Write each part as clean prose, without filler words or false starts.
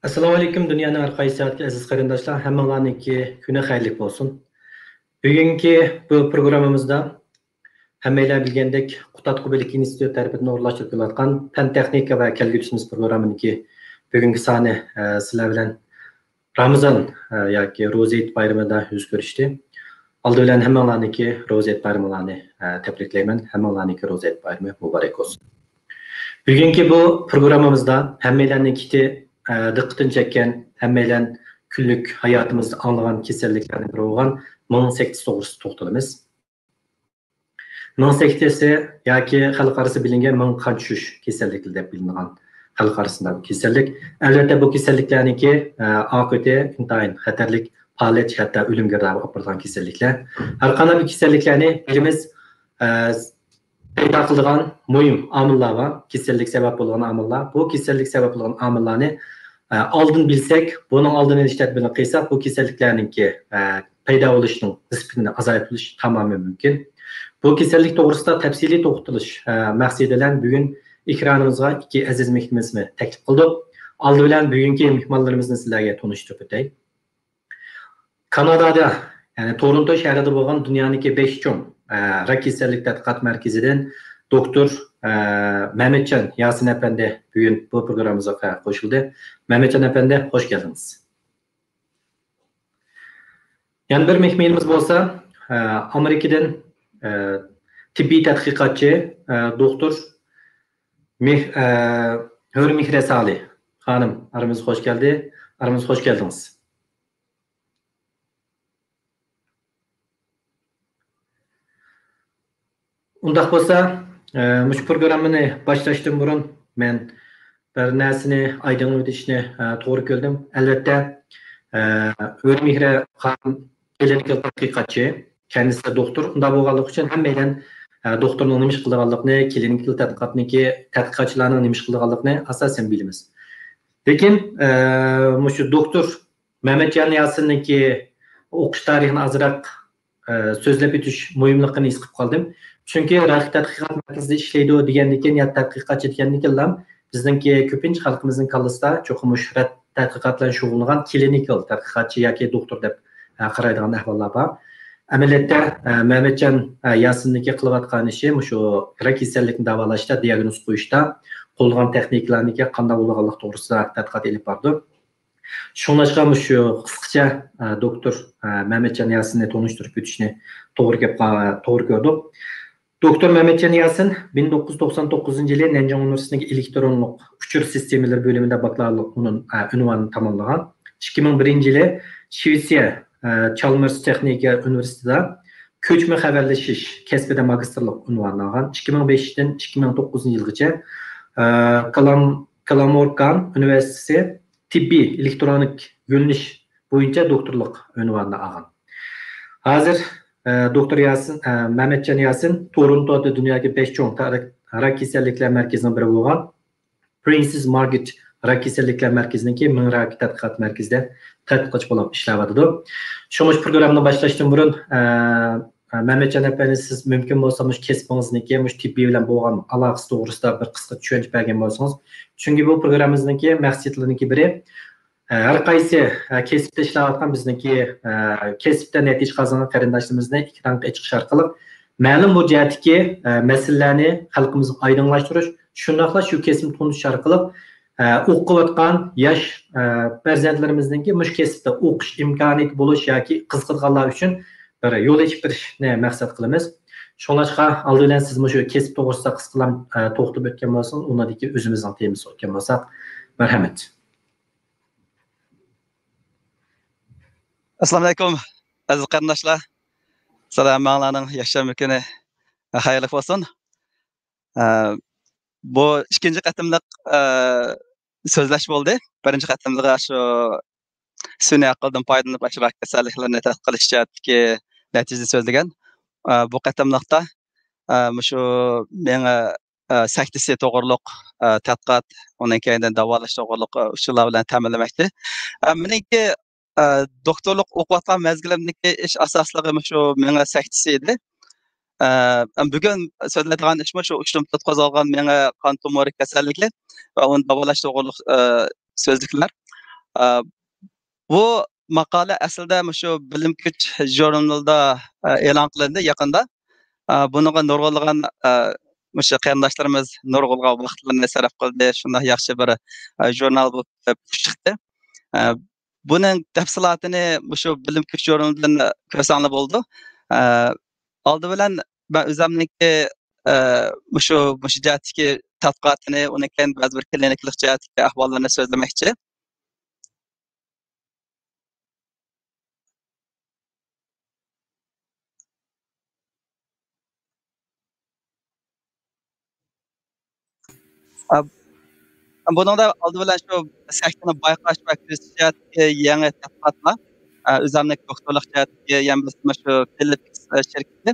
Assalomu alaykum dunyoning har qaysi saatga aziz qarindoshlar, hammalarniki kuni xayrli bo'lsin. Bugungi bu programmamizda hammanglar bilgandek Qutatqu bilik instituti tarafidan o'rlashtirilgan fan texnika va kelgusimiz programmaki bugungi soni sizlar bilan Ramazon yoki Ro'za bayramida yuz ko'rishdi. Oldi bilan hammalarniki Ro'za bayramlarini tabriklayman. Hammalarniki Ro'za bayrami muborak bo'lsin. Bugungi bu programmamizda hammanglarniki diqqatini çeken hemmeyle küllük hayatımızda anlayan kesilliklerini biri olan Ming sektesi doğrusu to'xtalamiz. Ming sektesi yoki xalq arası bilingan ming qon tushish kasallik deb bilingan xalq arasında kasallik. Albatta bu kasalliklarniki oqibati intayin xatarlik faoliyat hatta o'limga olib borgan kasalliklar. Har qanday bir kasalliklarni bilimiz paydo qiladigan muhim omillar va kasallik sabab bo'lgan omillar. Bu kasallik sabab bo'lgan omillarni aldın bilsek, bunun aldığını işletmeni kıysak, bu keselliklerninki payda oluşunun nispetini azaltılış tamamen mümkün. Bu kesellik doğrusunda tepsili to'xtalish maqsadidan bugün ekranımızga iki aziz mehmonimizni taklif qildik. Aldı bilan bugungi mehmonlarimizni sizlarga tanishtirib o'tay. Kanadada, yani Toronto shahrida bo'lgan dunyodagi 5 chong rak kasallik tadqiqot markazidan doktor Mehmetcan Yasin Efendi bugün bu programımıza qo'shildi. Mehmetcan Efendi, hoş geldiniz. Yani bir mehmonimiz bo'lsa, Amerikadan tibbiy tadqiqotchi doktor Hür Mihresali hanım aramızga hoş geldi. Aramızga hoş geldiniz. Undaq bo'lsa, mush programmani başlashdan burun men bir narsani aydın o'tishni to'g'ri ko'rdim. Albatta, Hür Mihre xon klinik tadqiqotchi, kendisi de doktor. Unda bo'lganligi uchun hammadan doktorning nima ish qilganligini, klinik tadqiqotniki tadqiqotchilarning nima ish qilganligini asosan bilamiz. Lekin mushu doktor Mehmetcan Yasin'niki o'qish tarixini azroq so'zlab o'tish muhimligini his qilib qoldim. Çünkü rak tadqiqot markazida ishlaydi degandan keyin ya tadqiqotchi degandan keyin bizningki ko'pincha xalqimizning kallasida cho'qim mushrat tadqiqot bilan shug'ullangan klinikal tadqiqotchi yoki doktor deb qaraydigan ahvollar bor. Amaliyotda Mehmetcan Yasin'niki qilayotgan ishi shu rak kasallikni davolashda, diagnoz qo'yishda qo'llangan texnikalarniki qanday bo'lganligi to'g'risida tadqiqot olib bordi. Şunlaşqa shu qisqacha doktor Mehmetcan Yasin'ni tanishtirib o'tishni to'g'ri ko'rdik. Doktor Mehmetcan Yasin 1999-yılı Nanjing Üniversitesi'ndeki elektronluk uçur sistemleri bölümünde baklavurluk unvanını tamamlagan. 2001-yılı Şvetsiya Chalmers Texnika Üniversitesi'de köçme haberleşiş kesbede magistrlik unvanını algan. 2005'ten 2009-yılgacha Kalamorkan Üniversitesi Tibbi elektronik yöneliş boyunca doktorluk unvanını algan. Hazır Doktor Yasin, Mehmetcan Yasin, Toronto'da dünyadaki 5 chong rak kasalliklar merkezinden biri bo'lgan Princess Margaret rak kasalliklar merkezindeki Ming rak tadqiqot markazida tadqiqotchi bo'lib ishlayotdi. Shu programni boshlashdan burun Mehmetcan Efendi, siz mumkin bo'lsa kesbingizniki tibbiy bilan bo'lgan aloqasi to'g'risida bir qisqa tushuncha bergan bo'lsangiz. Chunki bu programmamizniki maqsadlarining biri her qaysi kesipte ishlayotgan bizniki kesipte natija qozongan qarindoshlarimizni ekranga chiqish orqali ma'lum bu jihatdagi masalalarni xalqimizga oydinlashtirish, shundoqla shu kesibni tushunish orqali o'qiyotgan yosh farzandlarimizningki mush kesibda o'qish imkoniyati bo'lish yoki qiziqganlar uchun bir yo'l ochib berishni maqsad qilamiz. Shunlashqa oldi bilan siz shu kesib to'g'risida qisqalam to'xtab o'tgan bo'lsangiz, undan o'zimizning temamiz o'tgan bo'lsak, marhamat. Assalamu alaykum aziz qarindoshlar. Salomlarning yasham kuni xayrli bo'lsin. Bu ikinci qatimliq so'zlash bo'ldi. Birinchi qatimliqqa shu sun'iy aqldan foydalanib rak kasalliklarni tadqiq qilish jihatdagi natijani so'zlagan. Bu qatimliqda shu menga saktisi to'g'riliq tadqiqot, undan keyin davolash to'g'riliq usullar bilan ta'minlamoqda. Meniki doktorluk o'qiyotgan mezgilimdagi ish asosligi shu menga saktisi edi. Bugün so'zlaydigan ish shu uchlimda qo'zg'algan menga qon tomiri kasalligi va uni davolash to'g'riliq so'zliklar. Bu maqola aslida shu Bilim Kuch jurnalida e'lon qilindi yaqinda. Bunga nurg'unlagan o'sha qarindoshlarimiz nurg'unlagan vaqtlarini sarf qildi. Shunday yaxshi bir jurnal bo'lib chiqdi. Buning tafsilotini shu Bilim Kuch jurnalidan ko'rsanglar bo'ldi. Oldi bilan ben o'zimniki shu jihatdagi tadqiqotini, uni keyin ba'zi bir kliniklik jihatdagi ahvollarni so'zlamoqchi. Buningda oldi bilan shu saktini bayqash va kuzatish yangi tadqiqotlar o'zimlik doktorlik jihatga ham shu Philips shirkati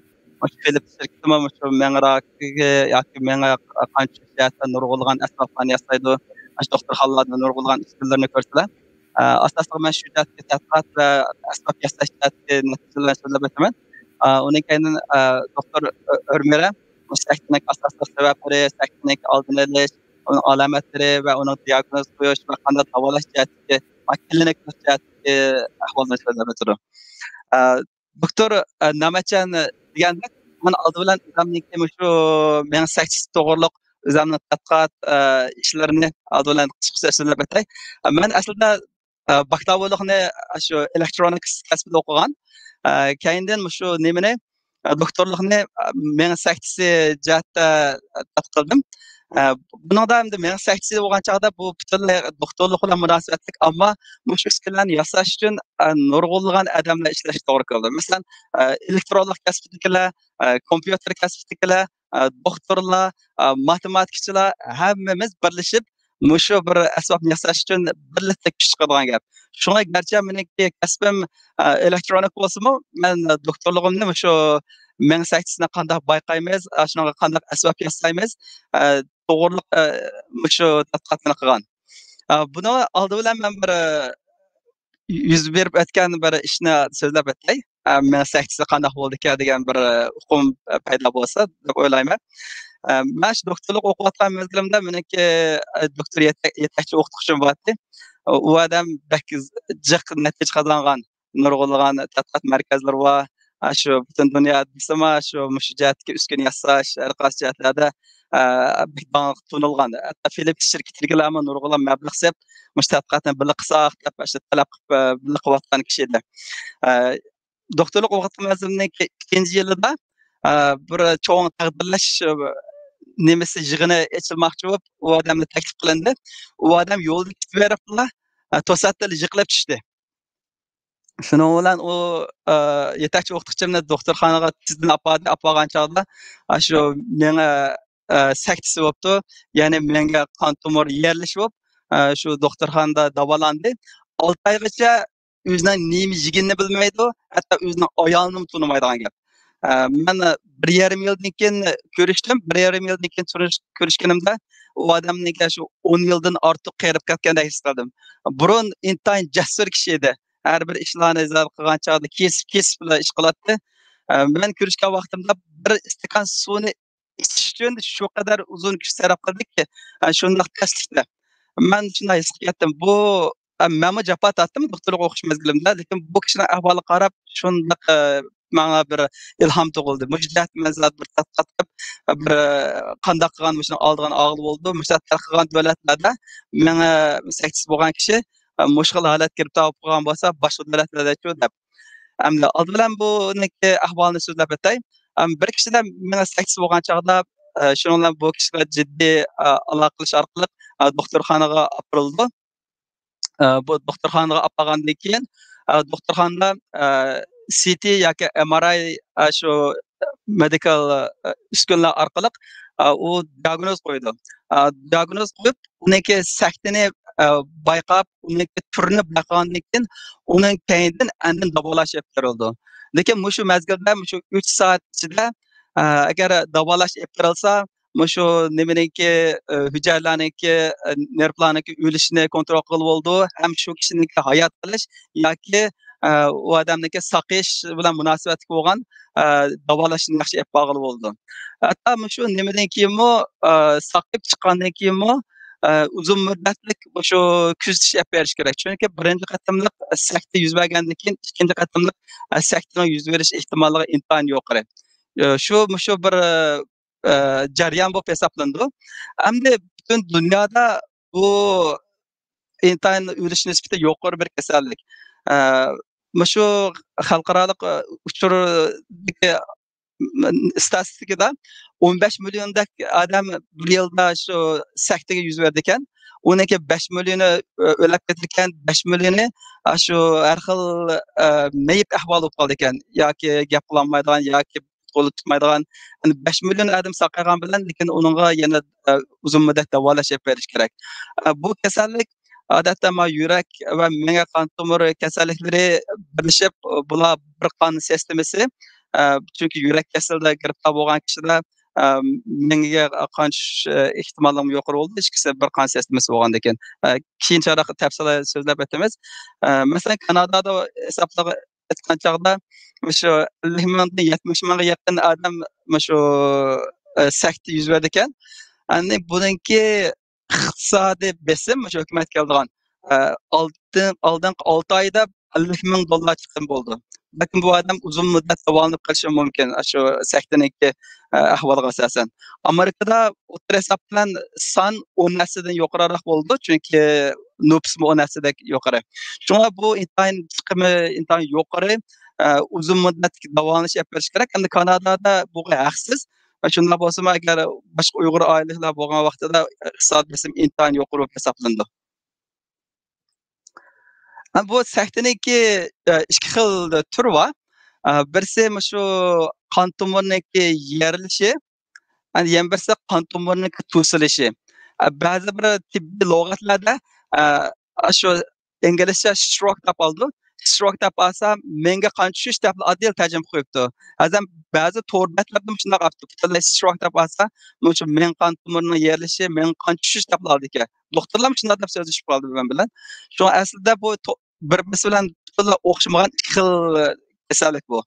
Philips shirkati shu mengrakiga yoki menga qancha jihatda nurg'ulg'an asboblarni yasaydi, doktorxonalarda nurg'ulg'an uskunlarni ko'rsalar. Asosida men shu jihatga tadqiqot va asbob yasash jihatga natijalarni so'zlab o'taman. Undan keyin doktor O'rmera saktning asosiy sabablari, saktning oldini olish, onun alametleri ve onun diagnoz koyuş ve qanday davolash jihatiga klinik jihatiga ahvolni so'zlab o'tdi. Doktor Namachan deganda men oldi bilan o'zimniki shu men sakkiz to'g'riliq o'zimning tadqiqot ishlarini oldi bilan qisqacha so'zlab o'tay. Men aslida baklaviylikni shu elektronics kasbida o'qigan. Keyindan shu nimani doktorlikni men sakkiz jihatda tadqiq qildim. Buningda endi men 8 bo'lgan chaqda bu butunlay doktorlik bilan munosabatlik, ammo mush uskunalarni yasash uchun nurg'unlagan odamlar ishlash to'g'ri keldi. Masalan, elektronlik kasbdagilar, kompyuter kasbdagilar, doktorlar, matematikchilar hammamiz birlashib mushu bir asbobni yasash uchun birlikda kuch chiqadigan gap. Shunga garchi meniki kasbim elektronik bo'lsa-mu, men doktorligimni mushu men 8ni qanday bayqaymiz, shunaqa qanday asbob yasaymiz, to'g'riliq shu tadqiqotni qilgan. Buni oldi bilan men bir yuz berib o'tgan bir ishni so'zlab o'tay. Men 8 qanday bo'ldi ekan degan bir uqum paydo bo'lsa deb o'ylayman. Men shu doktorlik o'qiyotgan mezgilimda meniki doktor yetakchi o'qituvchim bo'ldi. U odam jiq natija qozongan, nurg'unlagan tadqiqot markazlari va shu butun dunyoda desama shu jihatga uskun yasash har qaysi jihatlarda tunilgan. Hatto Philips shirkatiga nurg'unlagan mablag' sep tadqiqotni birga qilsak deb talab qilib birga qilayotgan kishi edi. Doktorlik o'qitmasining ikkinchi yilida bir cho'ng taqdirlash nemasi yig'ini ochilmoqchi bo'lib, u odamni taklif qilindi. U odam yo'lda ketib beribla, to'satdan yiqilib tushdi. Shuning bilan u yetakchi o'qituvchimni doktorxonaga tizdan olgan chog'da shu menga saktisi bo'libdi, ya'ni menga qon tumor yerlashib bo'lib, shu doktorxonada davolandi. 6 oygacha o'zining nima yeganini bilmaydi, hatto o'zining ayolini tunimaydigan gap. Men 1,5 yildan keyin ko'rishdim. 1,5 yildan keyin ko'rishganimda u odamning shu 10 yildan ortiq qerib ketgandek his qildim. Burun intayin jasur kishi edi. Her bir ishlarni izlab qilgan chog'da kesib bilan ish qiladi. Men ko'rishgan vaqtimda bir istakan suvni ichish uchun shu qadar uzun kuch sarf qildikki, shunday tashlikda. Men shunday his qildim. Bu men jafo tortdim doktorlik o'qish mezgilimda, lekin bu kishining ahvoliga qarab shunday menga bir ilhom tug'ildi. Mujdat mazat bir tadqiqot qilib, bir qanday qilgan shuni oldigan og'il bo'ldi. Mushaqqat qilgan davlatlarda menga 8 bo'lgan kishi mushkil holat kirib topgan bo'lsa, boshqa davlatlarda-ku deb. Hamda oldi bilan buniki ahvolni so'zlab o'tay. Bir kishidan menga 8 bo'lgan chog'da shuning bilan bu kishiga jiddiy aloqa qilish orqali doktorxonaga olib bu doktorxonaga olib borgandan keyin doktorxonada CT yoki MRI shu medical uskunlar orqali u diagnoz qo'ydi. Diagnoz qo'yib, uniki saktini bayqab, uniki turini bayqagandan keyin uning keyindan andin davolash berildi. Lekin shu mezgilda shu 3 soat ichida agar davolash berilsa, shu nimaniki hujaylarniki nervlarniki o'lishini kontrol qilib oldi, ham shu kishiniki hayot qilish yoki u odamniki saqish bilan munosabatli bo'lgan davolashni yaxshi olib bo'ldi. Hatto shu nimadan keyinmi saqib chiqqandan keyinmi uzun müddetlik şu kuzatish olib berish kerak. Chunki birinchi qatimliq sakta yuz bergandan keyin ikkinchi qatimliq saktaning yuz berish ehtimolligi intayin yuqori. Shu bir jarayon bo'lib hisoblanadi. Hamda butun dunyoda bu intayin o'lish nisbati yuqori bir kasallik. Shu xalqaroliq uchurdagi statistikada 15 milyondak adam bir yilda shu saktaga yuz berdi ekan. Uniki 5 milyoni o'lib ketgan, 5 milyoni shu har xil mayib ahvol bo'lib qoldi ekan. Yoki gap qilolmaydigan, yoki qo'li tutmaydigan. 5 million adam saqlagan bilan, lekin uningga yana uzun muddat davolash berish kerak. Bu kasallik odatda yurak va miya qon tomiri kasalliklari birlashib, bular bir qon sistemasi. Chunki yurak kasalida giribtor bo'lgan kishida miyaga qon tushish ehtimolligi yuqori bo'ldi. Ikkisi bir qon sistemasi bo'lgandan keyin keyinchalik tafsil so'zlab o'tamiz. Masalan, Kanadada hisoblab aytgan chog'da shu 50 mingdan 70 mingga yaqin odam shu sakta yuz berdi ekan. Endi buningki iqtisodiy besim shu hukumat keldigan oldingi 6 oyda 50 ming dollar chiqim bo'ldi. Lekin bu odam uzun muddat davolanib qolishi mumkin shu saktaniki ahvolga asosan. Amerikada o'rta hisob bilan son 10 narsadan yuqoriroq bo'ldi, chunki nüfus 10 narsadan yuqori. Shunga bu intayin chiqimi intayin yuqori, uzun muddat davolanish yapirish kerak. Endi Kanadada bu haqsiz. Shunda bo'lsa agar boshqa Uyg'ur oilalar bo'lgan vaqtida iqtisodiy besim intayin yuqori hisoblandi. Bu saktaniki ikki xil turi bor. Birisi shu qon tomiriniki yerilishi, yana birisi qon tomiriniki to'silishi. Ba'zi bir tibbiy lug'atlarda shu inglizcha stroke deb oldi. Stroke deb olsa, menga qon tushish deb oddiy tarjima qo'yibdi. Azam ba'zi to'rbatlarda shunday qilibdi. Stroke deb olsa, shu men qon tomirining yerilishi, men qon tushish deb oldi ekan. Doktorlar shunday deb so'zlashib qoldi men bilan. Shu aslida bu bir-birisi bilan o'xshamagan ikki xil kasallik bu.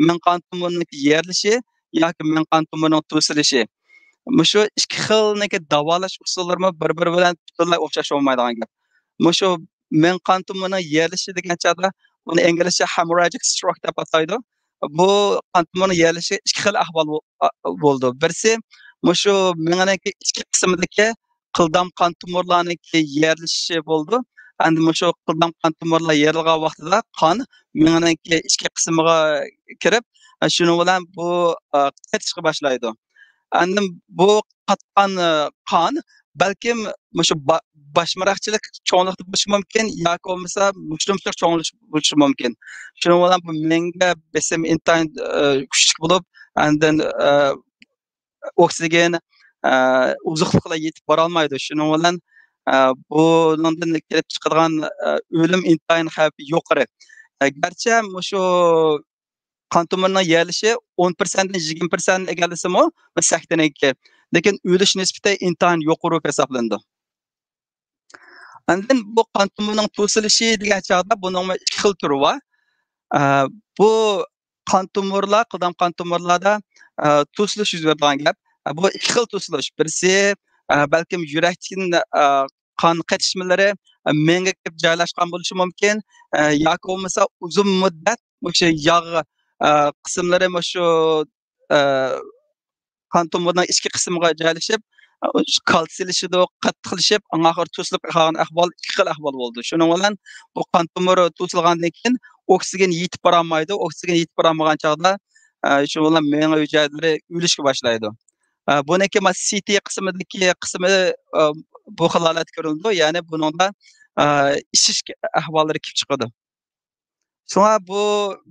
Men qon tomirining yerilishi yoki men qon tomirining to'silishi. Shu ikki xilniki davolash usullari bir-biri bilan butunlay o'xshash olmaydigan gap. Shu men qon tomirining yerilishi degan chog'da uni inglizcha hemorrhagic stroke deb ataydi. Bu qon tomirining yerilishi ikki xil ahvol bo'ldi. Birisi shu meniki ichki qismidagi qildam qon tomirlarining yerilishi bo'ldi. Endi shu qildam qon tomirlar yerilgan vaqtida qon meniki ichki qismiga kirib, shuning bilan bu ketishga boshlaydi. Endi bu qatqan qon balkim shu boshmaraqchilik cho'nliqda bo'lishi mumkin yoki bo'lmasa mushtumchilik cho'nliq bo'lishi mumkin. Shuning bilan bu menga besim intayin kuchli bo'lib, endi oksigen uzuqliqqa yetib bora olmaydi. Shuning bilan bundan kelib chiqadigan o'lim intayin xavfi yuqori. Garchi shu qon tomirining yerilishi 10% dan 20% egallasimi va saktaniki. Lekin o'lish nisbati intayin yuqori hisoblandi. Endi bu qon tomirining to'silishi degan chog'da buning ikki xil turi bor. Bu qon tomirlar, qildam qon tomirlarda to'silish yuz beradigan gap. Bu ikki xil to'silish. Birisi balkim yurakning qon qatishmalari menga kelib joylashgan bo'lishi mumkin, yoki bo'lmasa uzun muddat o'sha yog' qismlari shu qon tomirining ichki qismiga joylashib, kalsiyalashib, qattiqlashib, oxir to'silib qolgan ahvol ikki xil ahvol bo'ldi. Shuning bilan bu qon tomiri to'silgandan keyin oksigen yetib bora olmaydi. Oksigen yetib bora olmagan chog'da shu bilan miya hujayraları o'lishga boshlaydi. Buniki CT qismidagi qismi bu holat ko'rildi. Ya'ni buningda ishish ahvollari kelib chiqadi. Shunga bu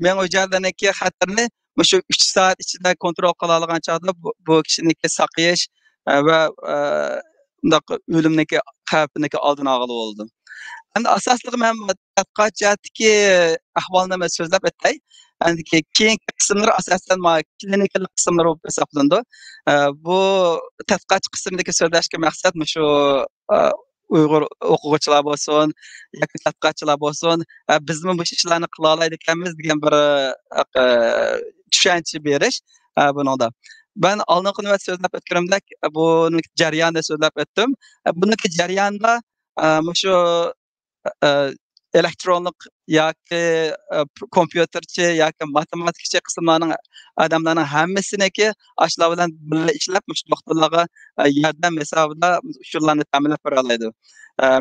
miya hujayralarniki xatarni shu 3 soat ichida kontrol qila olgan chog'da bu kishiniki saqlash va undaq o'limniki xavfiniki oldini olg'ili bo'ldi. Endi asosliq men tadqiqot jihatdagi ahvolni men so'zlab o'tay. Endi keyingi qismlar asosan klinikal qismlar bo'lib hisoblandi. Bu tadqiqotchi qismidagi so'zlashga maqsad shu Uyg'ur o'quvchilar bo'lsin, yoki tadqiqotchilar bo'lsin, bizmi bu ishlarni qila oladi ekanmiz degan bir tushuncha berish buningda. Ben aldığım nöbet sözlep ötkirimdek bunun jarayonda sözlep ötdüm. Buniki jarayonda şu elektronlik yoki kompyuterchi yoki matematikchi qismlarning odamlarning hammasiniki ashlar bilan birga ishlab mush doktorlarga yordam hisobida usullarni ta'minlab bera oladi.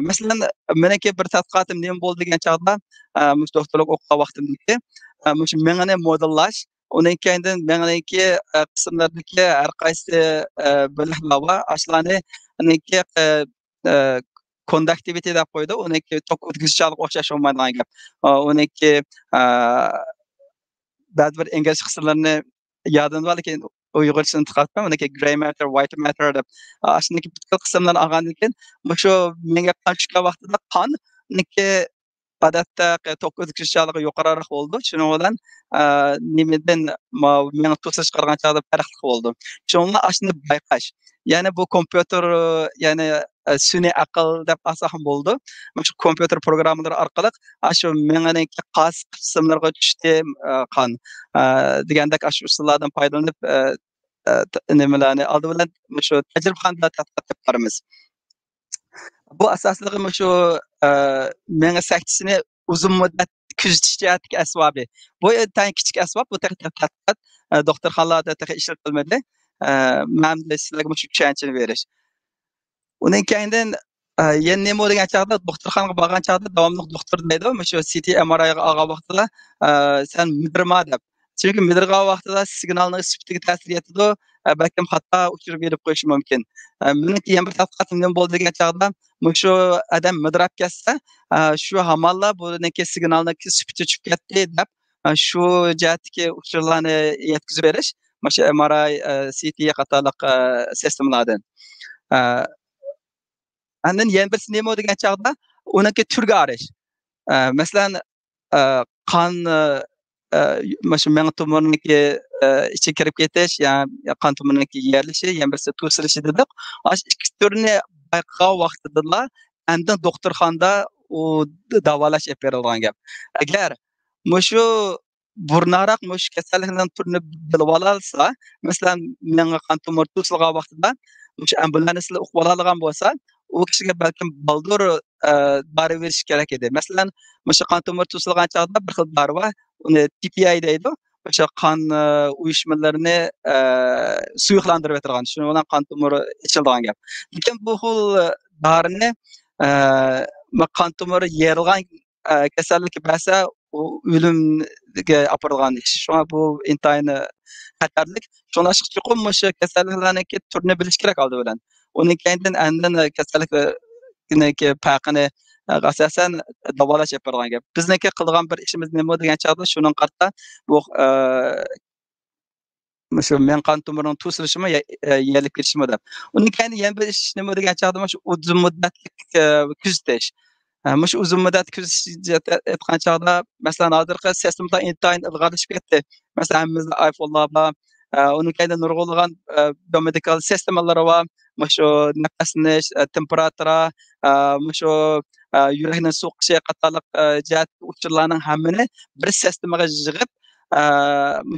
Masalan, meniki bir tadqiqotim nima bo'ldi degan chog'da mush doktorlik o'qigan vaqtimdagi mush mengani modellash undan keyin meniki qismlardagi har qaysi bilimlar bor. Ashlarni meniki conductivity deb qo'ydi. Uniki tok o'tkazuvchanlik o'xshash olmaydigan gap. Uniki ba'zi bir ingliz qismlarini yodimda bor, lekin uyg'urchasini tiqatdim. Uniki gray matter, white matter deb. Shuniki bitta qismlarni olgandan keyin shu menga qon tushgan vaqtida qon uniki odatda tok o'tkazuvchanligi yuqoriroq bo'ldi. Shuning bilan nimadan meni to'sish chiqargan chog'da farqli bo'ldi. Shuni ashuni bayqash. Yani bu kompüter yani sun'iy aql deb asosan bo'ldi. Shu kompüter programmalari orqali shu meniki qas qismlarga tushdi qon degandek shu usullardan foydalanib nimalarni oldi bilan shu tajribaxonada tadqiqot qilib boramiz. Bu asosligi shu menga saktisini uzun muddat kuzatish jihatdagi asbobi. Bu tan kichik asbob, bu tadqiqot doktorxonalarda ishlatilmadi. Men de sizlarga shu tushunchani berish. Undan keyin yana nima degan chog'da doktorxonaga borgan chog'da davomli doktor deydi, shu CT MRI ga olgan vaqtida sen midirma deb. Chunki midirgan vaqtida signalning sifatiga ta'sir etadi, balkim hatto uchirib berib qo'yishi mumkin. Meniki yana bir tadqiqotim nima bo'ldi degan chog'da shu odam midirab ketsa, shu hamallar buniki signalning sifati tushib ketdi deb shu jihatdagi uchurlarni yetkazib berish shu MRI, CT qatorliq sistemlardan. Andan yana birisi nima degan chog'da uniki turga arish. Masalan, qon shu meni tumorniki ichiga kirib ketish, ya'ni qon tomirniki yerilishi, yana birisi to'silishi dedik. Ikki turni bayqagan vaqtida andan doktorxonada u davolash olib berilgan gap. Agar shu burnaroq mush kasalliklarning turini bilib olsa, masalan, menga qon tomir to'silgan vaqtida mush ambulanslar o'qib oladigan bo'lsa, u kishiga balkim baldur dori berish kerak edi. Masalan, mush qon tomir to'silgan chog'da bir xil dori bor, uni TPI deydi. O'sha qon uyushmalarini suyuqlantirib turgan, shuning bilan qon tomiri ichiladigan gap. Lekin bu xil dorini qon tomiri yerilgan kasallik bo'lsa o'limga aparilgan ish. Shuna bu intayin xatarlik. Shuna chuqur shu kasalliklarniki turini bilish kerak oldi bilan. Uning keyin andan kasallikniki farqini asosan davolash yapirgan gap. Bizniki qilgan bir ishimiz nima degan chog'da shuning qarta bu shu men qon tomirining to'silishimi yelib ketishimi deb. Uning keyin yana bir ish nima degan chog'da shu uzun muddatli kuzatish. Mush uzun muddat kuzatish aytgan chog'da masalan hozirgi sistemda intayin ilg'orlashib ketdi. Masalan, hammamizda iPhone'lar bor. Uning keyin nurg'ulg'an biomedical sistemalar bor. Shu nafasnish, temperatura, shu yurakning so'qishi qatorliq jihat uchurlarning hammani bir sistemaga yig'ib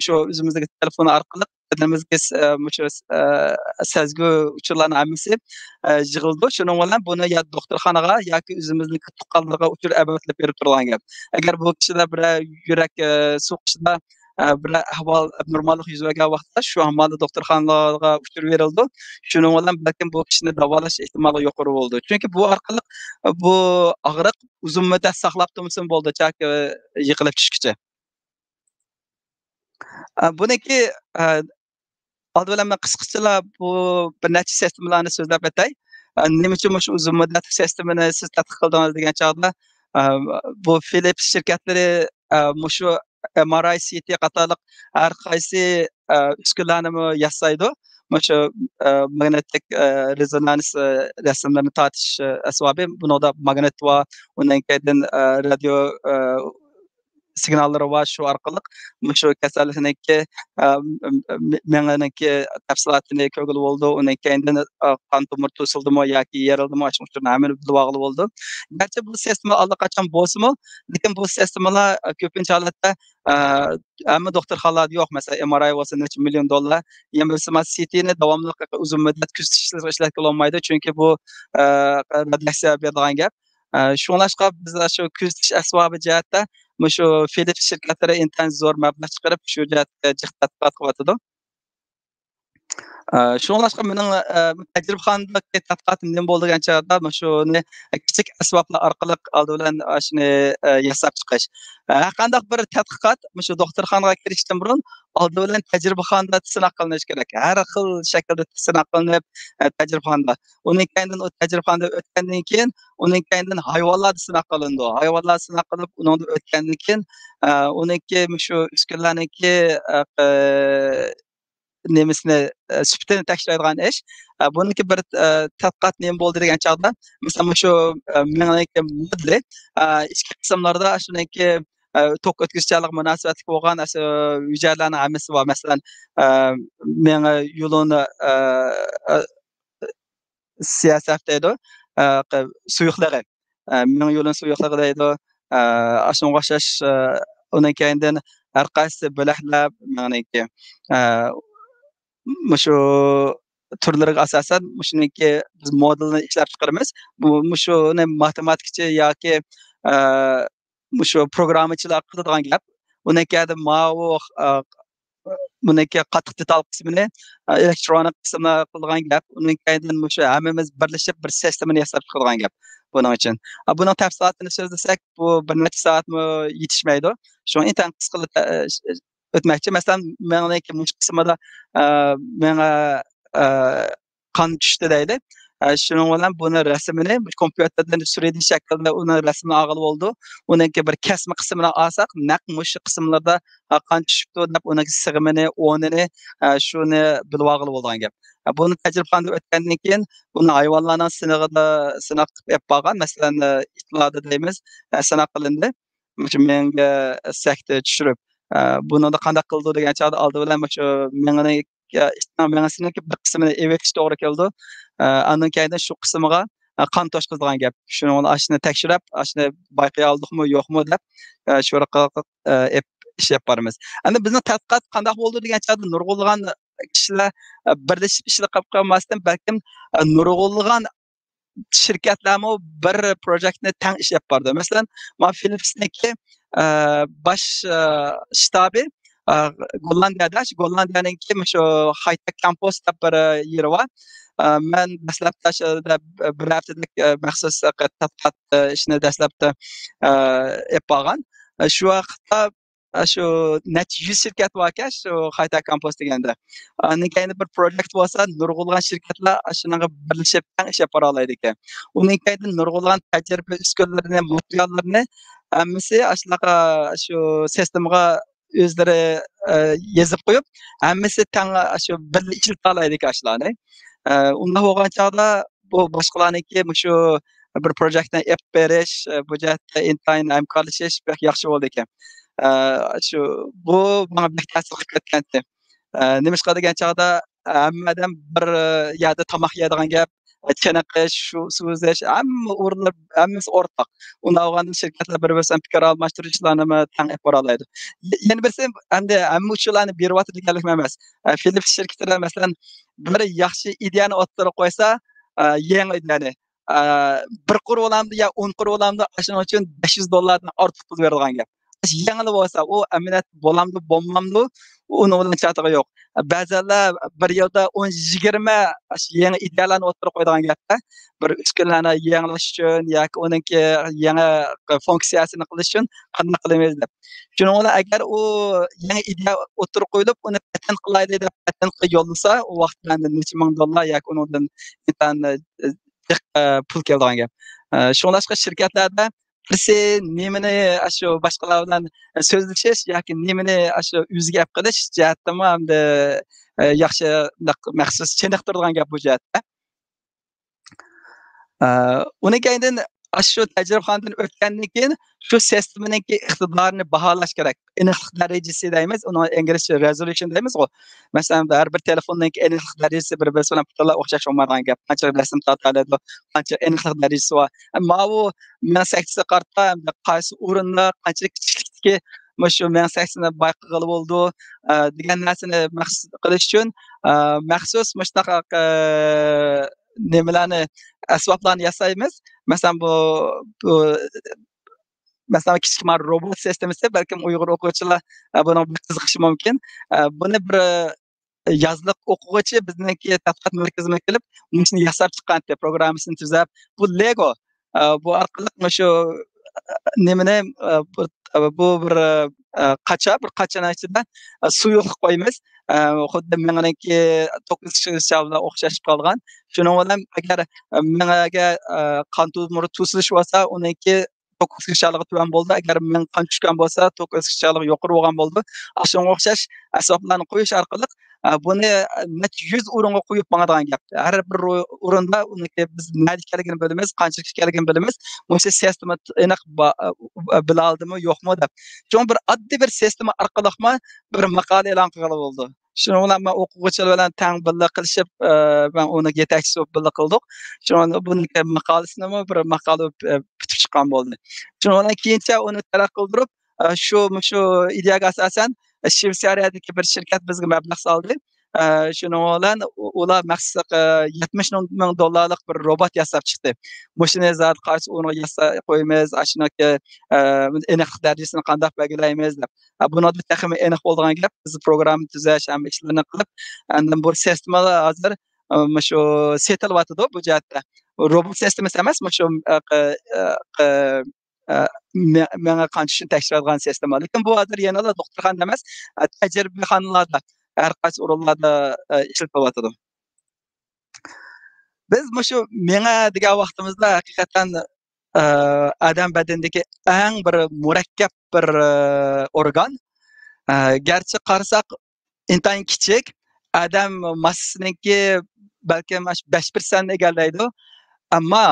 shu o'zimizdagi telefon orqali bedimizga shu sezgu uchurlarni hammasi yig'ildi. Shuning bilan buni ya doktorxonaga yoki o'zimizniki tuqqanlarga uchur abatlab berib turgan gap. Agar bu kishilar bir yurak so'qishida bir ahvol abnormallik yuz bergan vaqtda shu amalda doktorxonalarga uchur berildi. Shuning bilan balkim bu kishini davolash ehtimoli yuqori bo'ldi. Chunki bu orqali bu og'riq uzun muddat saqlab tursin bo'ldi, chaki yiqilib tushguncha. Buniki oldi bilan men qisqacha bu bir necha sistemalarni so'zlab o'tay. Nima uchun shu uzun muddatli sistemani siz tadqiq qildingiz degan chog'da bu Philips shirkatlari shu MRI, CT qatorliq har qaysi uskunalarni yasaydi. Shu magnetik rezonans rasmlarini tortish asbobi. Bunda magnit va undan keyin radio signallari var şu orqali shu kasallikniki meniki tafsilotini ko'rgili bo'ldi. Undan keyin qon tomir to'sildimi yoki yerildimi ashuni hamma bilib bo'ldi. Garchi bu sistema allaqachon bo'lsa-mu, lekin bu sistemalar ko'pincha holatda hamma doktorxonalarda yo'q. Masalan, MRI bo'lsa necha million dollar, yana bo'lsa CT'ni davomli uzun muddat kuzatishlar ishlatib olmaydi, chunki bu radiatsiya beradigan gap. Shunlashqa biz shu kuzatish asbobi jihatda shu Philips shirkatlari intan zo'r mablag' chiqarib shu jihatga tadqiqot qilyotidi. Shunlashqa mening tajribaxonadagi tadqiqotim nima bo'lgan chog'da shuni kichik asboblar orqali oldi bilan shuni yasab chiqish. Har qanday bir tadqiqot shu doktorxonaga kirishdan burun oldi bilan tajribaxonada sinab qilinishi kerak. Har xil shaklda sinab qilinib tajribaxonada. Undan keyin u tajribaxonada o'tgandan keyin undan keyin hayvonlarda sinab qilindi. Hayvonlar sinab qilib undan o'tgandan keyin uniki shu uskunlarniki nemisini süptini tekshiradigan ish. Buniki bir tadqiqot nima bo'ldi degan chog'da, masalan shu meniki modeli ichki qismlarda shuniki tok o'tkazuvchilik munosabatli bo'lgan hujayralarning hammasi bor. Masalan, menga yo'lini siyosat deydi, suyuqligi. Menga yo'lini suyuqligi deydi. Shunga o'xshash undan keyin har qaysi bo'laklab meniki shu turlariga asosan shuniki biz modelni ishlab chiqaramiz. Bu shuni matematikchi yoki shu programmachilar qiladigan gap. Undan keyin buniki qattiq detal qismini elektronik qismini qiladigan gap. Undan keyin shu hammamiz birlashib bir sistemani yasab chiqadigan gap. Buning uchun. Buning tafsilotini so'zlasak, bu bir necha soatmi yetishmaydi. Shu intan qisqa o'tmoqchi. Masalan, meniki mush qismida menga qon tushdi deydi. Shuning bilan buni rasmini kompyuterdan 3D shaklda uni rasmini olib oldi. Uniki bir kesma qismini olsak, naq mush qismlarda qon tushibdi deb uni sig'imini, o'rnini shuni bilib olib bo'lgan gap. Buni tajribaxonada o'tgandan keyin buni hayvonlarning sinab qilib bo'lgan. Masalan, itlarda deymiz, sinab qilindi. Menga sakta tushirib buni da qanday qildi degan chog'da oldi bilan shu menga bir qismini evetish to'g'ri keldi. Undan keyin shu qismiga qon toshqizgan gap. Shuni ashni tekshirib, ashni bayqay oldikmi, yo'qmi deb shu orqali ish yaparmiz. Endi bizning tadqiqot qanday bo'ldi degan chog'da nurg'unlagan kishilar birlashib ishlar qilib qolmasdan balkim nurg'unlagan şirketlermi bir projektni tang ishlab bordi. Masalan, Philipsniki baş shtabi Gollandiyada, Gollandiyaninki shu Haytek Campus deb bir yeri bor. Men dastlabda bir haftalik maxsus tadqiqot ishini dastlabda yapgan. Shu vaqtda shu necha 100 shirkat bor ekan shu Haytek Campus deganda. Keyin bir projekt bo'lsa, nurg'ulg'an shirkatlar shunaqa birlashib ish yapara oladi ekan. Undan keyin nurg'ulg'an tajriba uskunalarini, materiallarini hammasi shunaqa shu sistemaga o'zlari yozib qo'yib, hammasi tang shu birga ishlatib oladi ekan shularni. Unda bo'lgan chog'da bu boshqalarniki shu bir projektni app berish, bu jihatda intayin hamkorlashish yaxshi bo'ldi ekan. Shu bu menga bek ta'sir qilib ketgandi. Nima degan chog'da hammadan bir yerda tomoq yeydigan gap, chanaqish, shu so'zlash, hamma o'rinlar hammasi o'rtaq. Unda olgan shirkatlar bir-biridan fikr almashtirishlarni tang qilib oladi. Yana birsi endi hamma uchunlarni beryapti deganlik emas. Philips shirkatlari masalan bir yaxshi ideyani o'ttirib qo'ysa, yangi ideyani bir qurib olamdi yo 10 qurib olamdi, shuning uchun $500 dan ortiq pul beradigan gap. Yangi bo'lsa, u aminat bo'lamdi, bo'lmamdi, uni bilan chatiga yo'q. Ba'zanlar bir yilda 10-20 yangi ideyalarni o'tirib qo'yadigan gapda, bir uskunlarni yangilash uchun yoki uningki yangi funksiyasini qilish uchun qanday qilamiz deb. Shuning uchun agar u yangi ideya o'tirib qo'yilib, uni patent qilaydi deb patentga yo'llasa, u vaqtda necha ming dollar yoki undan pul keladigan gap. Shunlashqa shirkatlarda birisi nimani shu boshqalar bilan so'zlashish yoki nimani shu o'ziga olib qilish jihatdami hamda yaxshi maxsus chiniqtiradigan gap bu jihatda. Undan keyin shu tajribaxonadan o'tgandan keyin shu sistemaniki iqtidorini baholash kerak. Aniqlik darajasi deymiz, uni inglizcha resolution deymiz. Masalan, har bir telefonniki aniqlik darajasi bir-birisi bilan butunlay o'xshash olmaydigan gap. Qancha rasm tortiladi, qancha aniqlik darajasi bor. Ammo bu men 8 qarta qaysi o'rinda qancha kichiklikdagi shu men 8ni bayqag'ili bo'ldi degan narsani maqsad qilish uchun maxsus mushtaqa nimalarni asboblarni yasaymiz. Masalan bu masalan kichik robot sistemasi balkim Uyg'ur o'quvchilar buni qiziqishi mumkin. Buni bir yazliq o'quvchi bizniki tadqiqot markaziga kelib, buni yasab chiqqan, programmasini tuzab, bu Lego bu orqali shu nimani bu bir qachani ichida suv yo'q qo'yamiz. Xuddi meniki 9 kishi o'xshashib qolgan. Shuning bilan agar menga qon tomiri to'silish bo'lsa, uniki 9 kishilik tuvan bo'ldi. Agar men qon tushgan bo'lsa, 9 kishilik yuqori bo'lgan bo'ldi. Shunga o'xshash asboblarni qo'yish orqali buni 100 o'ringa qo'yib bo'ladigan gap. Har bir o'rinda uniki biz nima ekanligini bilamiz, qancha ekanligini bilamiz. O'sha sistema aniq bila oldimi, yo'qmi deb. Shuning bir oddiy bir sistema orqali bir maqola e'lon qilgan bo'ldi. Shuning bilan men o'quvchilar bilan tang birga qilishib, men uni yetakchi bo'lib birga qildik. Shuning buni maqolasini bir maqola bitib chiqqan bo'ldi. Shuning bilan keyincha uni taraqqiy qildirib, shu ideyaga asosan Shveysariyadagi bir shirkat bizga mablag' soldi. Shuning bilan ular maxsus $70,000 bir robot yasab chiqdi. Mashina zat qaysi o'rniga yasab qo'yamiz, ashunaki aniq darajasini qanday belgilaymiz deb. Buni da taxmin aniq bo'lgan gap, biz program tuzash ham ishlarni qilib, endi bu sistemalar hozir shu setilyapti bu jihatda. Robot sistemasi emas, shu menga qancha tekshiradigan sistema. Lekin bu hozir yana doktorxonada emas, tajribaxonalarda har qaysi o'rinlarda ishlatilyapti. Biz shu menga degan vaqtimizda haqiqatan odam badanidagi eng bir murakkab bir organ. Garchi qarasak intayin kichik, odam massasiniki balkim 5% egallaydi. Ammo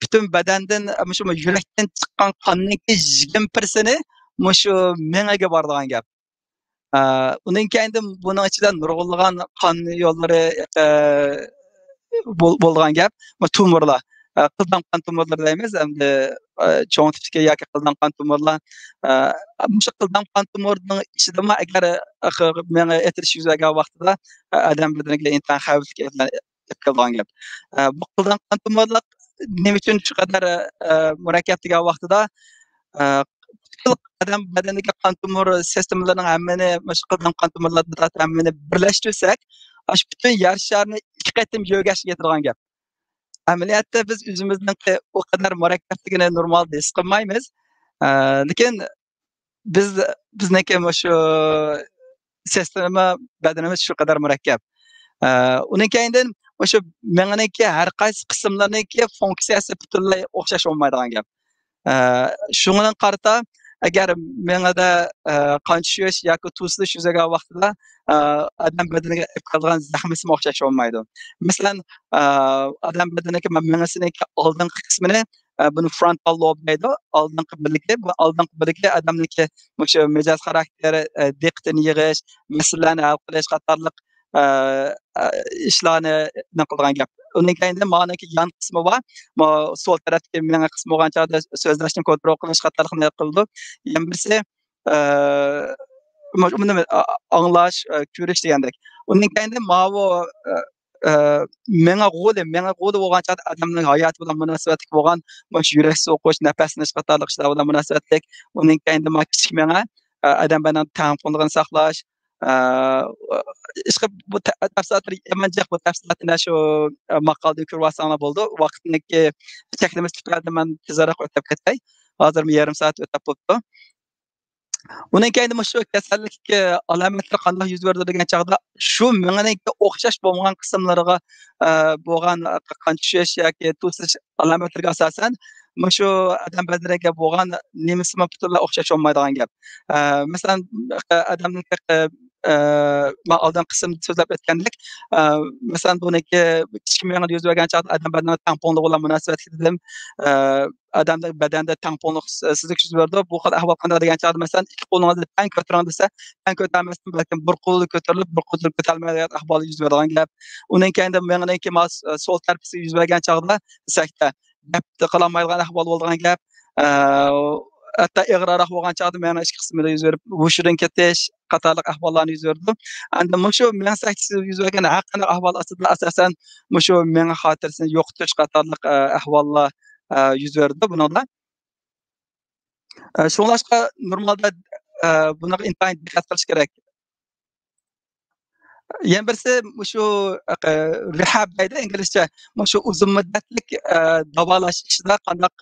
bütün badandan shu yurakdan chiqqan qonniki 20%ni shu mengaga boradigan gap. Uning keyinda buning ichida nurg'unlagan qon yo'llari bo'lgan gap. Tumorlar, qildan qon tumorlari deymiz, endi cho'ng tipga yoki qildan qon tumorlar. Shu qildan qon tumorining ichida agar menga aytish yuzagan vaqtida odam badaniga intan xavfli kelgan gap. Bu qildan qon tumorlar nima uchun shu qadar murakkab degan vaqtida odam badaniga qon tomiri sistemlarining hammani shu qildan qon tomirlarni hammani birlashtirsak, shu butun yer sharini 2 qatim yo'gashga yetirgan gap. Amaliyotda biz o'zimizning o qadar murakkabligini normalda his qilmaymiz. Lekin bizniki shu sistema badanimiz shu qadar murakkab. Uning keyindan shu meniki har qaysi qismlarniki funksiyasi butunlay o'xshash olmaydigan gap. Shundan qarata agar mengada qon tushish yoki to'silish yuzagan vaqtida odam badaniga qilgan zaxmisi o'xshash olmaydi. Masalan, odam badaniga mengasiniki oldingi qismini buni frontal lob deydi. Oldingi biligi odamniki shu mijoz xarakteri, diqqatni yig'ish, masalalarni hal qilish qatorliq ishlarni qilgan gap. Uning keyinda maniki yan qismi bor. Sol tarafdagi menga qismi bo'lgan chog'da so'zlashni kontrol qilish qatorliqni qildi. Yana birisi uni anglash, ko'rish degandek. Uning keyinda menga qo'li bo'lgan chog'da odamning hayoti bilan munosabatli bo'lgan yurak so'qish, nafasinish qatorliq ishlar bilan munosabatli. Uning keyinda kichik menga odam bilan ta'minotni saqlash, ishqib bu tafsilotlar emanjaq bu tafsilotlarni shu maqolada ko'rvasanlar bo'ldi. Vaqtniki cheklimiz tufayli men tezroq o'tib ketay. Hozir yarim soat o'tib bo'ldi. Uning keyinda shu kasallik alomatlari qanday yuz berdi degan chog'da shu menga o'xshash bo'lgan qismlariga bo'lgan qon tushish yoki to'silish alomatlariga asosan shu odam badaniga bo'lgan nimasi butunlay o'xshash olmaydigan gap. Masalan, odamning man aldan qismda so'zlab o'tgandek, masalan buniki kichik miyani yuz bergan chog'da odam badani tamponli bilan munosabat dedim. Odamda badanda tamponliq sizlik yuz berdi. Bu xil ahvol qanday degan chog'da masalan ikki qo'lingizni tang ko'taring desa, tang ko'tarmasdan balkim bir qo'li ko'tarilib, bir qo'li ko'tarilmaydigan ahvol yuz beradigan gap. Undan keyin meniki mas so'l tarafga yuz bergan chog'da desakda gap qilolmaydigan ahvol bo'lgan gap. Hatta ig'roq bo'lgan chog'da meni ichki qismida yuz berib, hushidan ketish qatorliq ahvollarni yuz berdi. Endi mushu men sakkiz yuz bergan haqida ahvol aslida asosan mushu menga xotirasini yo'qotish qatorliq ahvollar yuz berdi buningda. Shunlashqa normalda bunaqa intayin diqqat qilish kerak. Yana birisi mushu rehab deydi inglizcha. Mushu uzun muddatlik davolash ishida qandaq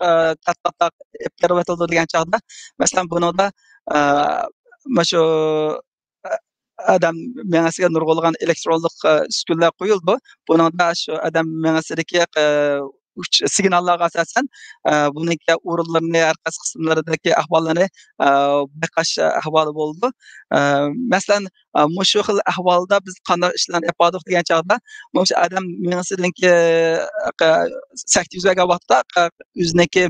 tadqiqotlar olib boriladi degan chog'da, masalan buningda mushu odam miyasiga nurg'ulg'an elektronlik uskunlar qo'yildi. Buningda shu odam miyasidagi uch signallarga asosan buniki o'rinlarni har qaysi qismlaridagi ahvollarni bayqash ahvoli bo'ldi. Masalan, mushu xil ahvolda biz qanday ishlarni yapardik degan chog'da, mushu odam miyasidagi 800 ga vaqtda o'ziniki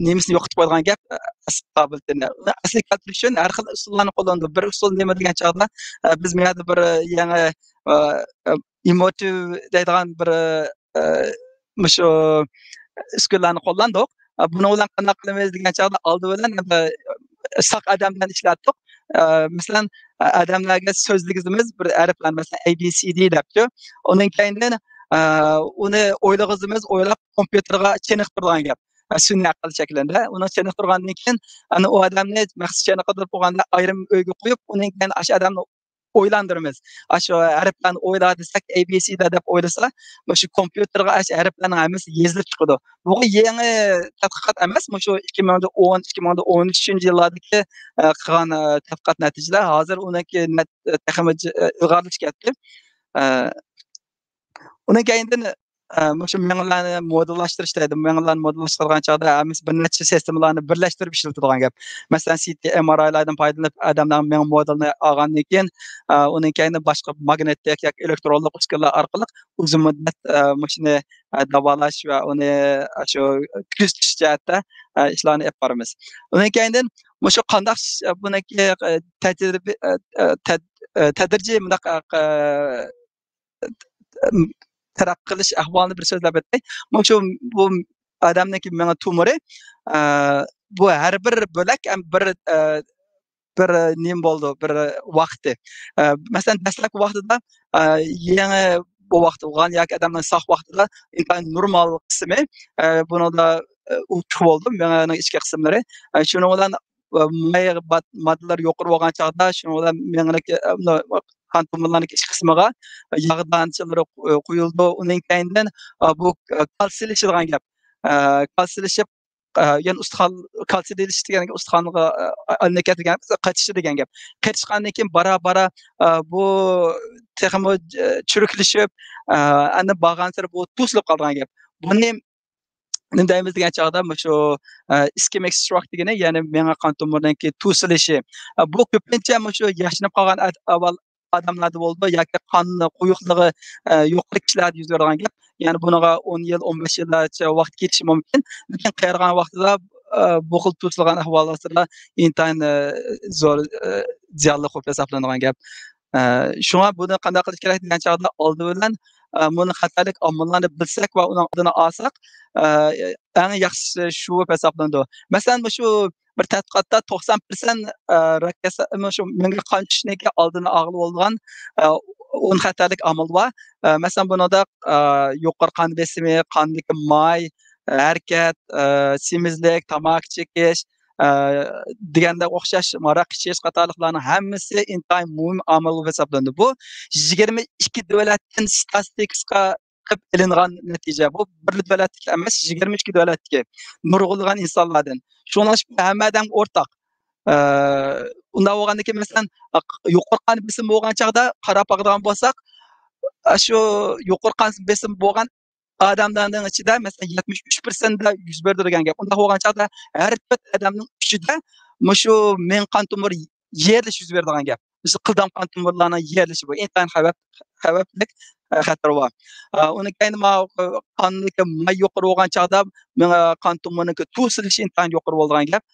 nemisini yo'qotib qo'ygan gap asl qobiliyatini. Asli keltirish uchun har xil usullarni qo'llandi. Bir usul nima degan chog'da biz miyada bir yangi emotiv deydigan bir mushu uskunlarni qo'llandik. Buni bilan qanday qilamiz degan chog'da oldi bilan saq odamdan ishlatdik. Masalan, odamlarga so'zligimiz bir harflar masalan ABCD debdi. Undan keyin uni o'ylab kompyuterga chiniqtirgan gap. Sun'iy aql shaklida. Uni chiniqtirgandan keyin ana u odamni maxsus chiniqtirib qo'yganda ayrim o'yga qo'yib, undan keyin o'sha odamni o'ylandiramiz. Shu harflarni o'yla desak ABCD deb o'ylasa, shu kompyuterga o'sha harflarning hammasi yozilib chiqadi. Bu yangi tadqiqot emas, shu 2010-2013 yillardagi qilgan tadqiqot natijalari hozir uniki ilg'orlashib ketdi. Undan keyin shu miyani modellashtirish deydi. Miyani modellashtirgan chog'da hammasi bir necha sistemalarni birlashtirib ishlatiladigan gap. Masalan, CT, MRI'lardan foydalanib odamning miya modelini olgandan keyin undan keyin boshqa magnetik yoki elektronlik uskunalar orqali uzun muddat shuni davolash va uni shu kuzatish jihatda ishlarni olib boramiz. Undan keyin shu qanday buniki tadrijiy bunaqa taraqqiy qilish ahvolini bir so'zlab o'tay. Shu bu odamniki menga tumori bu har bir bo'lak bir nim bo'ldi, bir vaqti. Masalan, dastlabki vaqtida yangi bu vaqt bo'lgan yoki odamning sog' vaqtida intayin normal qismi bunida u bo'ldi, mening ichki qismlari. Shuning bilan moddalar yuqori bo'lgan chog'da shuning bilan meniki qon tomirlarining ichki qismiga yog'danchilari qo'yildi. Undan keyin bu kalsiylashidigan gap. Kalsiylashib yana ustixon kalsiylash degan ustixonga alnakat degan qaytishi degan gap. Qaytishgandan keyin bara bu texmo churuklashib ana bag'ansir bu to'silib qolgan gap. Buni nima deymiz degan chog'da shu ischemic stroke degani, ya'ni miya qon tomirining to'silishi. Bu ko'pincha shu yashnab qolgan avval odamlarda bo'ldi yoki qonni quyuqligi yuqori kishilarda yuz bergan gap. Ya'ni buniga 10 yil, 15 yillarcha vaqt ketishi mumkin. Lekin qayergan vaqtida bu xil to'silgan ahvollarda intayin zo'r ziyonli qo'yib hisoblanadigan gap. Shunga buni qanday qilish kerak degan chog'da oldi bilan buni xatarlik omillarni bilsak va uning oldini olsak, eng yaxshisi shu hisoblanadi. Masalan, shu bir tadqiqotda 90% rak kasali shu menga qon tushishniki oldini og'ilib bo'lgan 10 xatarlik omil bor. Masalan, bunida yuqori qon besimi, qondagi may, harakat, semizlik, tomoq chekish deganda o'xshash maraq ichish qatorliqlarning hammasi intayin muhim omil hisoblanadi. Bu 22 davlatdan statistika qilib ilingan natija. Bu bir davlatga emas, 22 davlatga nurg'ulg'an insonlardan. Shuning uchun hammadan o'rtaq. Unda bo'lgandaki masalan yuqori qon besim bo'lgan chog'da qarab boqadigan bo'lsak, shu yuqori qon besim bo'lgan odamlarning ichida masalan 73% da yuz berdi degan gap. Unda bo'lgan chog'da har bir odamning ichida shu men qon tomiri yerlish yuz beradigan gap. biz qildan qon tomirlarning yerilishi bu intayin xavfli xatar var. Onun keyin ma qondagi may yuqori bo'lgan chaqda menga qon tomirining to'silishi intayin yuqori bo'lgan gap.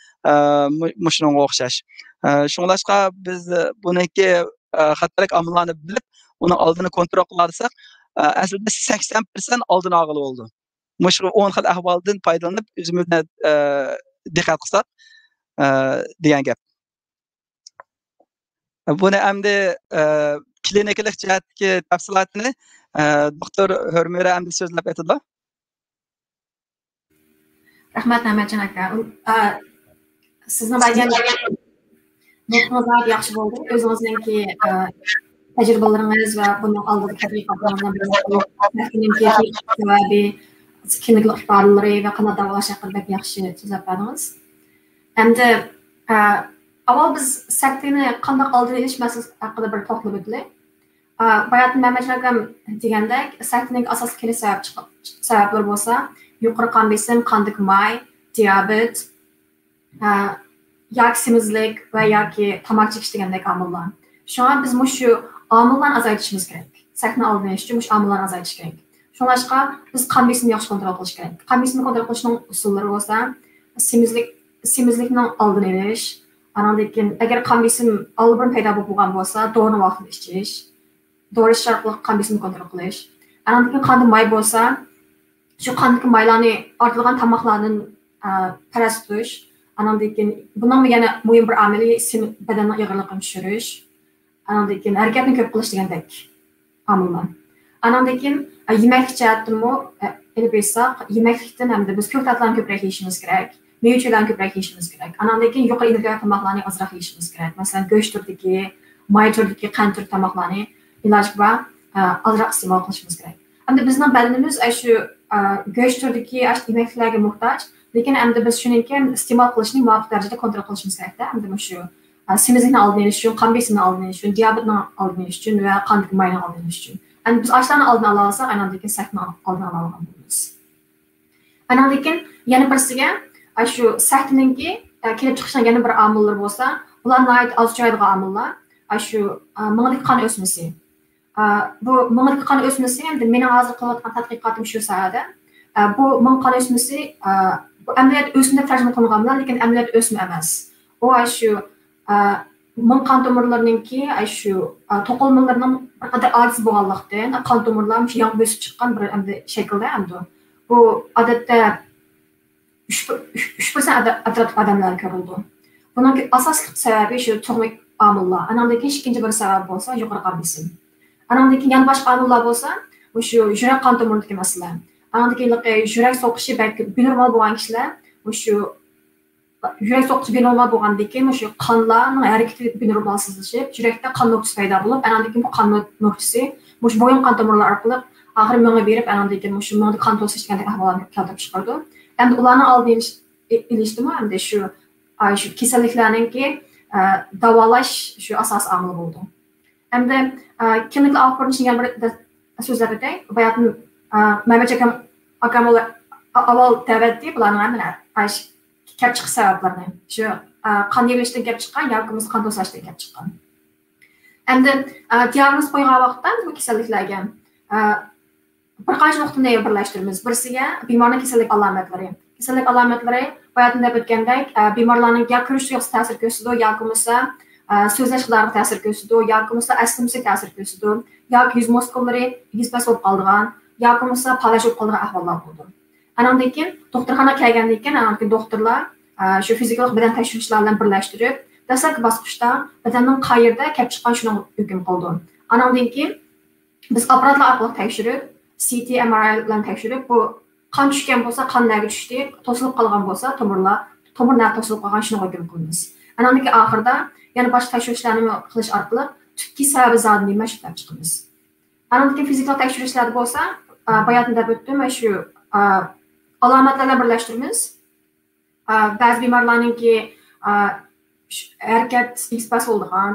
Shunga o'xshash. Shunglashqa biz buniki xatarlik omillarni bilib, uni oldini kontrol qilsak, aslida 80% oldini olg'ili bo'ldi. Shu 10 xil ahvoldan foydalanib o'zimizni diqqat qilsak degan gap. Buni endi klinikalik jihatdagi tafsilotini doktor Hurmira endi so'zlab aytadi. Rahmat Ahmadjon aka. Sizni nutqingiz yaxshi bo'ldi. O'zingizningki tajribalaringiz va bundan oldingi tadqiqotlardan klinik ifodalar va qanday davolash haqida yaxshi so'zlab berdingiz. Endi avval biz saktini qanday oldini olish masalasi haqida bir to'xtalib o'tdik. Bayat Mehmetjon akam degandek, saktining asosiy kelib sabablar bo'lsa, yuqori qon besim, qandagi may, diabet, yoki semizlik va yoki tamok chekish degandek omillar. Shunga biz shu omillarni azaytishimiz kerak. Saktini oldini olish uchun shu omillarni azaytish kerak. Shunga biz qon besimini yaxshi kontrol qilish kerak. Qon besimini kontrol qilishning usullari bo'lsa, semizlikning oldini olish, anandan agar qon besim oldin paydo bo'lgan bo'lsa, dori vaqtida ichish, dori orqali qon besimini kontrol qilish. Anandan qonda may bo'lsa, shu qondagi maylarni ortilgan tomoqlardan paras tutish, anandan bundan yana muhim bir omil badanning og'irligini tushirish, anandan harakatni ko'p qilish degandek omillar. Anandan yemaklik jihatdimi ilib etsaq, yemaklikdan hamda biz ko'katlarni ko'proq yeyishimiz kerak. Mevzularni ko'proq yeyishimiz kerak. Anandan yuqori energiya tomoqlarni ozroq yeyishimiz kerak. Masalan, go'sht turdagi, may turdagi, qand turdagi tomoqlarni iloj bilan ozroq iste'mol qilishimiz kerak. Hamda bizning badanimiz shu go'sht turdagi yemaklarga muhtoj, lekin hamda biz shuningki iste'mol qilishni muvofiq darajada kontrol qilishimiz kerak-da. Hamda shu semizlikni oldini olish uchun, qon besimini oldini olish uchun, diabetni oldini olish uchun va qandagi mayni oldini olish uchun. Endi biz ochlarni oldini ola olsak, anandan saktni oldini ola olgan bo'lamiz. Anandan yana birisiga shu saktninki kelib chiqishdan yana bir omillar bo'lsa, ular nihoyat oz uchraydigan omillar. Shu minglik qon o'smasi. Bu minglik qon o'smasi endi mening hozir qilayotgan tadqiqotim shu sohada. Bu ming qon o'smasi bu amaliyot o'smida tarjima qilingan, lekin amaliyot o'sma emas. U shu ming qon tomirlarininki shu to'qilmalarning bir qadar ojiz bo'lganlikdan qon tomirlar yangi o'sib chiqqan bir endi shaklda endi. Bu odatda 3% atrofli odamlar ko'rildi. Buning asosiy sababi shu tug'mik omillar. Anandan ikkinchi bir sabab bo'lsa yuqori qon besim. Anandan yana boshqa omillar bo'lsa, shu yurak qon tomiridagi masala. Anandan yurak so'qishi balki binormal bo'lgan kishilar shu yurak so'qishi binormal bo'lgandan keyin shu qonlarning harakati binormalsizlashib, yurakda qon nuqtasi paydo bo'lib, anandan bu qon nuqtasi shu bo'yin qon tomirlari orqali oxir menga berib, anandan shu menga qon to'sish degan ahvolni keltirib chiqardi. Endi ularni oldini olishdimi endi shu kasalliklarninki davolash shu asos omil bo'ldi. Endi klinik olib ko'rinishni yana bir so'zlab o'tay. Bayatni Mehmetjon akam avval tavatdi bularni kelib chiqish sabablarini. Shu qon yig'ilishdan kelib chiqqan yoki qon to'sashdan kelib chiqqan. Endi diagnoz qo'ygan vaqtda bu kasalliklarga bir qancha nuqtani birlashtiramiz. Birisiga bemorning kasallik alomatlari. Kasallik alomatlari bayatda o'tgandek bemorlarning ya ko'rish tuyg'usi ta'sir ko'rsatadi, yoki bo'lmasa so'zlash iqtidoriga ta'sir ko'rsatadi, yoki bo'lmasa aslimsiga ta'sir ko'rsatadi, yoki yuz muskullari egizmas bo'lib qolgan, yoki bo'lmasa palash bo'lib qolgan ahvollar bo'ldi. Anandan keyin doktorxonaga kelgandan keyin doktorlar shu fizik badan tekshirishlar bilan birlashtirib, dastlabki bosqichda badanning qayerda kelib chiqqan shuni hukm qildi. Anandan keyin biz apparatlar orqali tekshirib, CT, MRI bilan tekshirib, bu qon tushgan bo'lsa, qon nega tushdi, to'silib qolgan bo'lsa, tomir nega to'silib qolgan shuni hukm qilamiz. Anandan keyin oxirida yana boshqa tekshirishlarni qilish orqali tubki sababi zotni nima chiqarib chiqamiz. Anandan keyin fizik tekshirishlar bo'lsa, bayatda o'tdim, shu alomatlarni birlashtiramiz. Ba'zi bemorlarninki harakat ispas bo'lgan,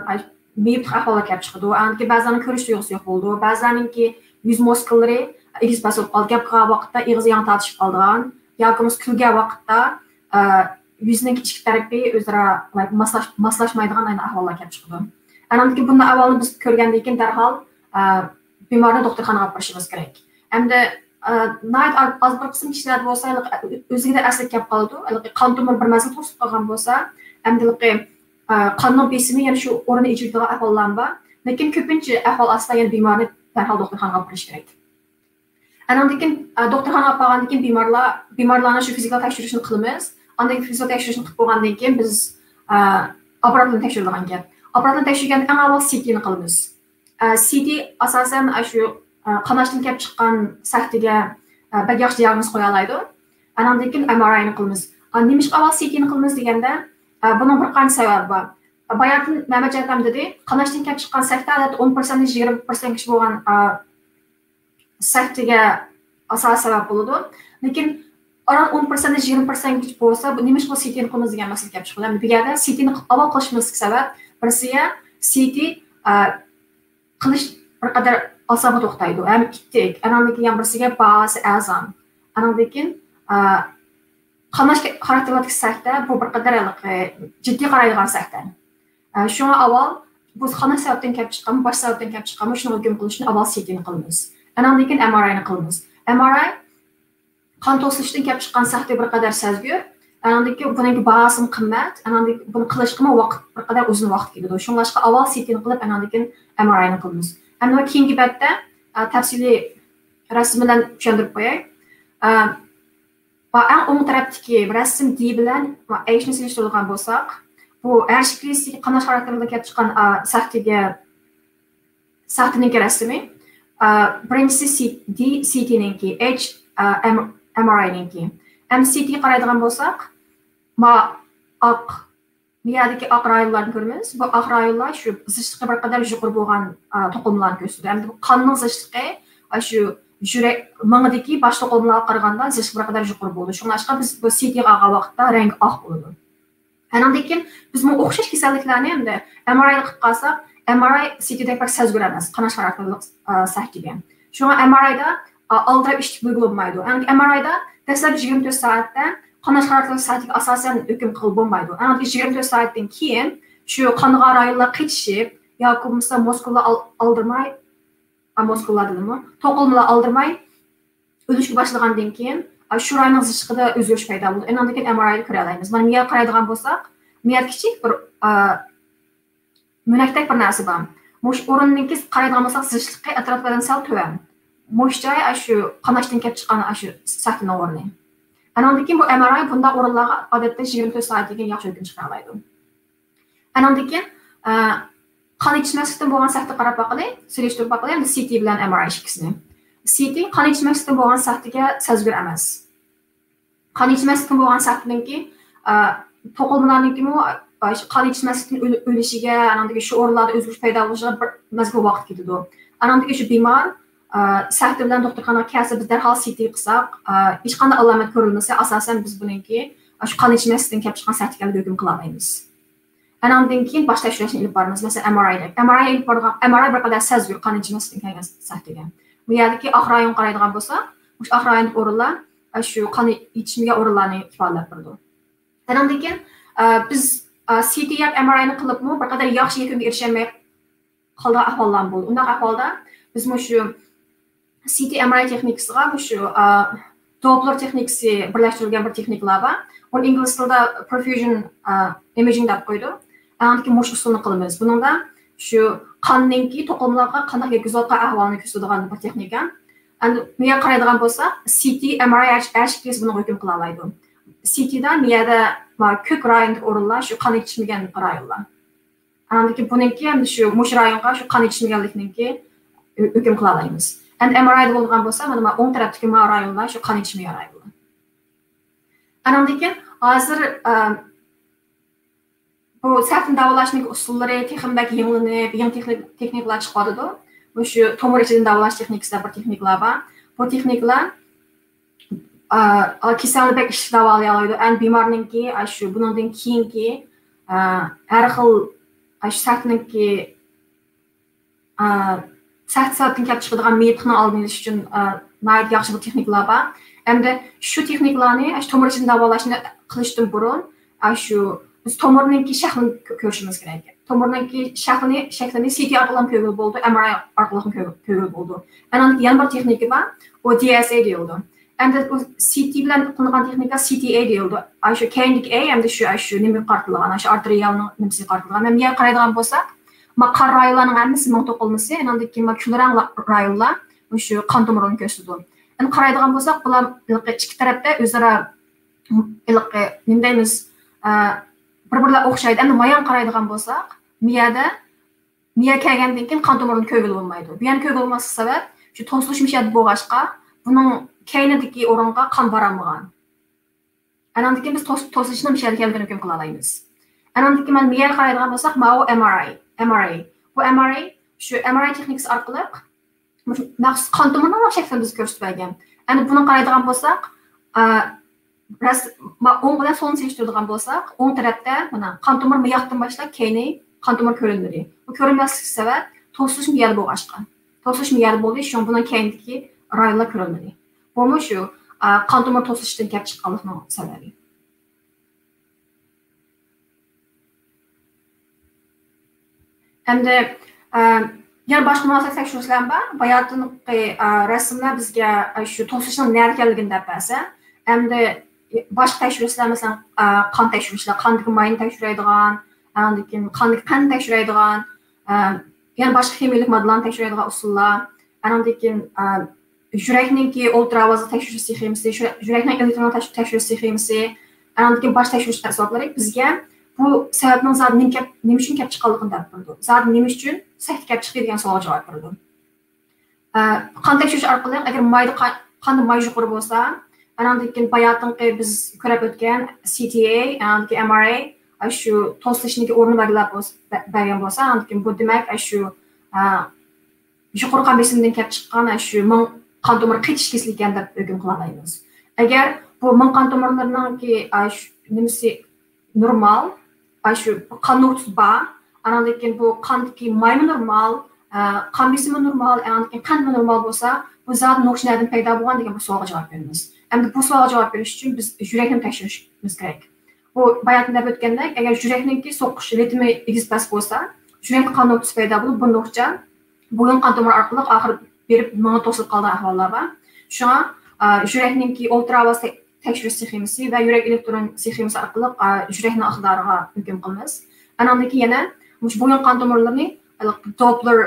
miyib ahvolga kelib chiqadi. Anki ba'zan ko'rish tuyg'usi yo'q bo'ldi, ba'zaniki yuz muskullari ispas bo'lib qolgan, gapirgan vaqtda og'iz yang tortishib qolgan, yoki kulgan vaqtda yuzning ichki tarafi o'zaro moslashmaydigan ahvolga kelib chiqadi. Anamdaki bunda avvalını biz ko'rgandan keyin darhol bemorni doktorxonaga olib borishimiz kerak. Hamda az bir qism kishilar bo'lsa, o'ziga asli kelib qoldi. Qon tomir bir mazgil to'sib qolgan bo'lsa, hamda qonning besimi yana shu o'rni ijodiga ahvollar bor. Lekin ko'pincha ahvol asla yana bemorni darhol doktorxonaga olib borish kerak. Andan keyin doktorxonaga olib borgandan keyin bemorlarni shu fizik tekshirishni qilamiz. Andan fizik tekshirishni qilib bo'lgandan keyin biz apparatni tekshiradigan gap. Apparatni tekshirgan eng avval CT'ni qilamiz. CT asosan shu qanashdan kelib chiqqan sahtiga bir yaxshi diagnoz qo'ya oladi. Andan keyin MRI'ni qilamiz. Nima avval CT'ni qilamiz deganda buning bir qancha sababi bor. Bayaqın Mehmet Cəfəm dedi, qanashdan kelib chiqqan sahta adatda 10% 20% kishi bo'lgan sahtiga asos sabab bo'ladi. Lekin oran 10% 20% bo'lsa, bu nima bu CT'ni qilamiz degan masala kelib chiqadi. Bu yerda CT'ni avval qilishimiz sabab birisiga CT qilish bir qadar asobi to'xtaydi. Ham ikkitik, anandaki ham birisiga ba'zi azon. Anandaki qanash xarakterlik sahta bu bir qadar jiddiy qaraydigan sahta. Şuna avval bu qanash sababdan kelib chiqqan, bosh sababdan kelib chiqqan, shuni hukm qilishni avval CT'ni qilamiz. Andan keyin MRI'ni qilamiz. MRI qon to'silishdan kelib chiqqan sahta bir qadar sezgur. Andan keyin buning bahosi qimmat, andan keyin buni qilishga vaqt bir qadar uzun vaqt ketadi. Shunlashqa avval CT'ni qilib, andan keyin MRI'ni qilamiz. Endi keyingi betda tafsiliy rasm bilan tushuntirib qo'yay. Va eng o'ng tarafdagi rasm D bilan va H ni solishtirgan bo'lsak, bu ershikli qanash xarakterida kelib chiqqan sahtininki rasmi. Birinchisi D CT'ninki, H MRI'ninki. MCT qaraydigan bo'lsak, miyadagi oq rayonlarni ko'ramiz. Bu oq rayonlar shu zichligi bir qadar yuqori bo'lgan to'qimlarni ko'rsatadi. Endi bu qonning zichligi shu yurak mingdagi bosh to'qimlarga qaraganda zichligi bir qadar yuqori bo'ladi. Shunlashqa biz bu CT qilgan vaqtda rang oq bo'ladi. Andan keyin biz bu o'xshash kasalliklarni endi MRI qilib qolsak, MRI CT'da bir sezgur emas, qanash xarakterli sahtiga. Shunga MRI'da aldirab ish bo'lmaydi. Endi MRI'da dastlab 24 soatda qanash xarakterli sahtiga asosan hukm qilib bo'lmaydi. Endi 24 soatdan keyin shu qonga rayonlar qechishib yoki bo'lmasa muskullar aldirmay, muskullar dedimi? To'qilmalar aldirmay o'lishga boshlagandan keyin shu rayonning zichligida o'zgarish paydo bo'ldi. Endi keyin MRI'ni ko'ra olamiz. Mana miya qaraydigan bo'lsak, miyada kichik bir munakdak bir narsa bor. Mush o'rinninki qaraydigan bo'lsak, zichligi atrofdan sal to'van. Mush joy shu qanashdan kelib chiqqan shu sahtining o'rni. Andan keyin bu MRI bunda o'rinlarga odatda 24 soatga yaxshi hukm chiqara oladi. Andan keyin qon yetishmaslikdan bo'lgan sahtiga qarab boqaylik, surishtirib boqaylik, endi CT bilan MRI ikkisini. CT qon yetishmaslikdan bo'lgan sahtiga sezgur emas. Qon yetishmaslikdan bo'lgan sahtiningki to'qilmalarninki qon yetishmaslikdan o'lishiga, anandagi shu o'rinlarda o'zgarish paydo bo'lishiga bir mazgil vaqt ketadi. Anandagi shu bemor sahti bilan doktorxonaga kelsa, biz darhol CT qilsak, hech qanday alomat ko'rilmasa, asosan biz buningki shu qon yetishmaslikdan kelib chiqqan sahtiga hukm qila olmaymiz. Andan keyin bosh tekshirishni ilib boramiz, masalan MRI'da. MRI ilib borgan, MRI bir qadar sezgur qon yetishmaslikdan kelgan sahtiga. Bu yerdagi oq rayon qaraydigan bo'lsa, o'sha oq rayon o'rinlar shu qon yetishmagan o'rinlarni ifodalab turadi. Andan keyin biz CT yoki MRI'ni qilibmi bir qadar yaxshi yakunga erisholmay qolgan ahvollar bo'ldi. Undaq ahvolda biz shu CT MRI texnikasiga shu Doppler texnikasi birlashtirilgan bir texnikalar bor. Uni ingliz tilida perfusion imaging deb qo'ydi. Andan keyin mush usulni qilamiz. Buningda shu qonningki to'qimlarga qanday go'zalqa ahvolini ko'rsatadigan bir texnika. Endi miya qaraydigan bo'lsa, CT MRI ashkis buni hukm qila oladi. CTda miyada ko'k rayon o'rinlar shu qon yetishmagan rayonlar. Andan keyin buningki endi shu mush rayonga shu qon yetishmaganlikninki hukm qila olamiz. Endi MRI'da bo'lgan bo'lsa, mana o'ng tarafdagi rayonlar shu qon yetishmagan rayonlar. Andan keyin hozir bu sahtin davolashning usullari texnikadagi yangi texnikalar chiqadi. Bu shu tomir ichidan davolash texnikasida bir texnikalar bor. Bu texnikalar kasallik ish davolay oladi. Endi bemorninki shu bundan keyingi har xil shu sahtinki sahtdan kelib chiqadigan medikni oldini olish uchun nayt yaxshi bir texnikalar bor. Endi shu texnikalarni shu tomirchidan davolashni qilishdan burun shu biz tomirninki shaklini ko'rishimiz kerak. tomurning shaklini CT orqali ko'rib bo'ldi, MRI orqali ko'rib bo'ldi. Ana yana bir texnika bor, o DSA deyildi. Endi CT bilan qilingan texnika CTA deyildi. Shu keyingi A hamda shu nima qartilgan, shu arterialning nimasi qartilgan. Men yer qaraydigan bo'lsak, qon rayonlarning hammasi ming to'qilmasi, endi keyin kulrang rayonlar shu qon tomirini ko'rsatadi. Endi qaraydigan bo'lsak, bular ikki tarafda o'zaro nima deymiz, bir-birlar o'xshaydi. Endi mayon qaraydigan bo'lsak, miya kelgandan keyin qon tomirini ko'rib bo'lmaydi. Bu ham ko'rib bo'lmaslik sabab shu to'silish mishad bo'lg'achqa, buning keynidagi o'ringa qon borolmagan. Andan keyin biz to'silishni mishad kelganini hukm qila olamiz. Andan keyin men miyaga qaraydigan bo'lsak, bu MRI. Bu MRI texnikasi orqali maxsus qon tomirini shaklini biz ko'rsatgan. Endi buni qaraydigan bo'lsak, o'ng bilan so'lni solishtiradigan bo'lsak, o'ng tarafda mana qon tomiri miyoqdan boshlab keyni qon tomiri ko'rinadi. Bu ko'rinmaslik sabab to'silish miyada bo'lg'achqa. To'silish miyada bo'ldi, shu bundan keyingi rayonlar ko'rinadi. Bu shu qon tomiri to'silishdan kelib chiqqanlikning sababi. Endi yana boshqa munosib tekshirishlar bor. Bayotdagi rasmlar bizga shu to'silishning nima ekanligini deb bersa, endi boshqa tekshirishlar masalan qon tekshirishlar, qondagi mayni tekshiradigan, keyin qondagi qon tekshiradigan, yana boshqa kimyoviy moddalarni tekshiradigan usullar, keyin yurakning ultravazli tekshirish sxemasi, yurakning elektron tekshirish sxemasi, keyin boshqa tekshirish tafsilotlari bizga bu sababning zodi nima uchun kelib chiqqanligini deb turdi. Zodi nima uchun sahih kelib chiqdi degan savolga javob berdi. Qon tekshirish orqali agar qonda may yuqori bo'lsa, keyin bayotdagi biz ko'rib o'tgan CTA, MRI shu to'silishning o'rnini bergan bo'lsa, keyin bu demak shu yuqori qon besimdan kelib chiqqan shu qon tomiri qetish kesilgan ekan deb hukm qila olamiz. Agar bu qon tomirlarining nimasi normal, shu qon nuqtasi bor, keyin bu qondagi maymi normal, qon besimi normal, keyin qand normal bo'lsa, bu zot nuqsi nerdan paydo bo'lgan degan bir savolga javob beramiz. Endi bu savolga javob berish uchun biz yurakni tekshirishimiz kerak. Bu bayotda o'tgandek, agar yurakning so'qish ritmi egiz past bo'lsa, yurak qon nuqtasi paydo bo'lib, bu nuqta bo'yin qon tomiri orqali oxir berib mana to'silib qolgan ahvollar bor. Shunga yurakning ultravazli tekshirish sxemasi va yurak elektron sxemasi orqali yurakning iqtidoriga hukm qilamiz. Andan keyin yana bo'yin qon tomirlarini Doppler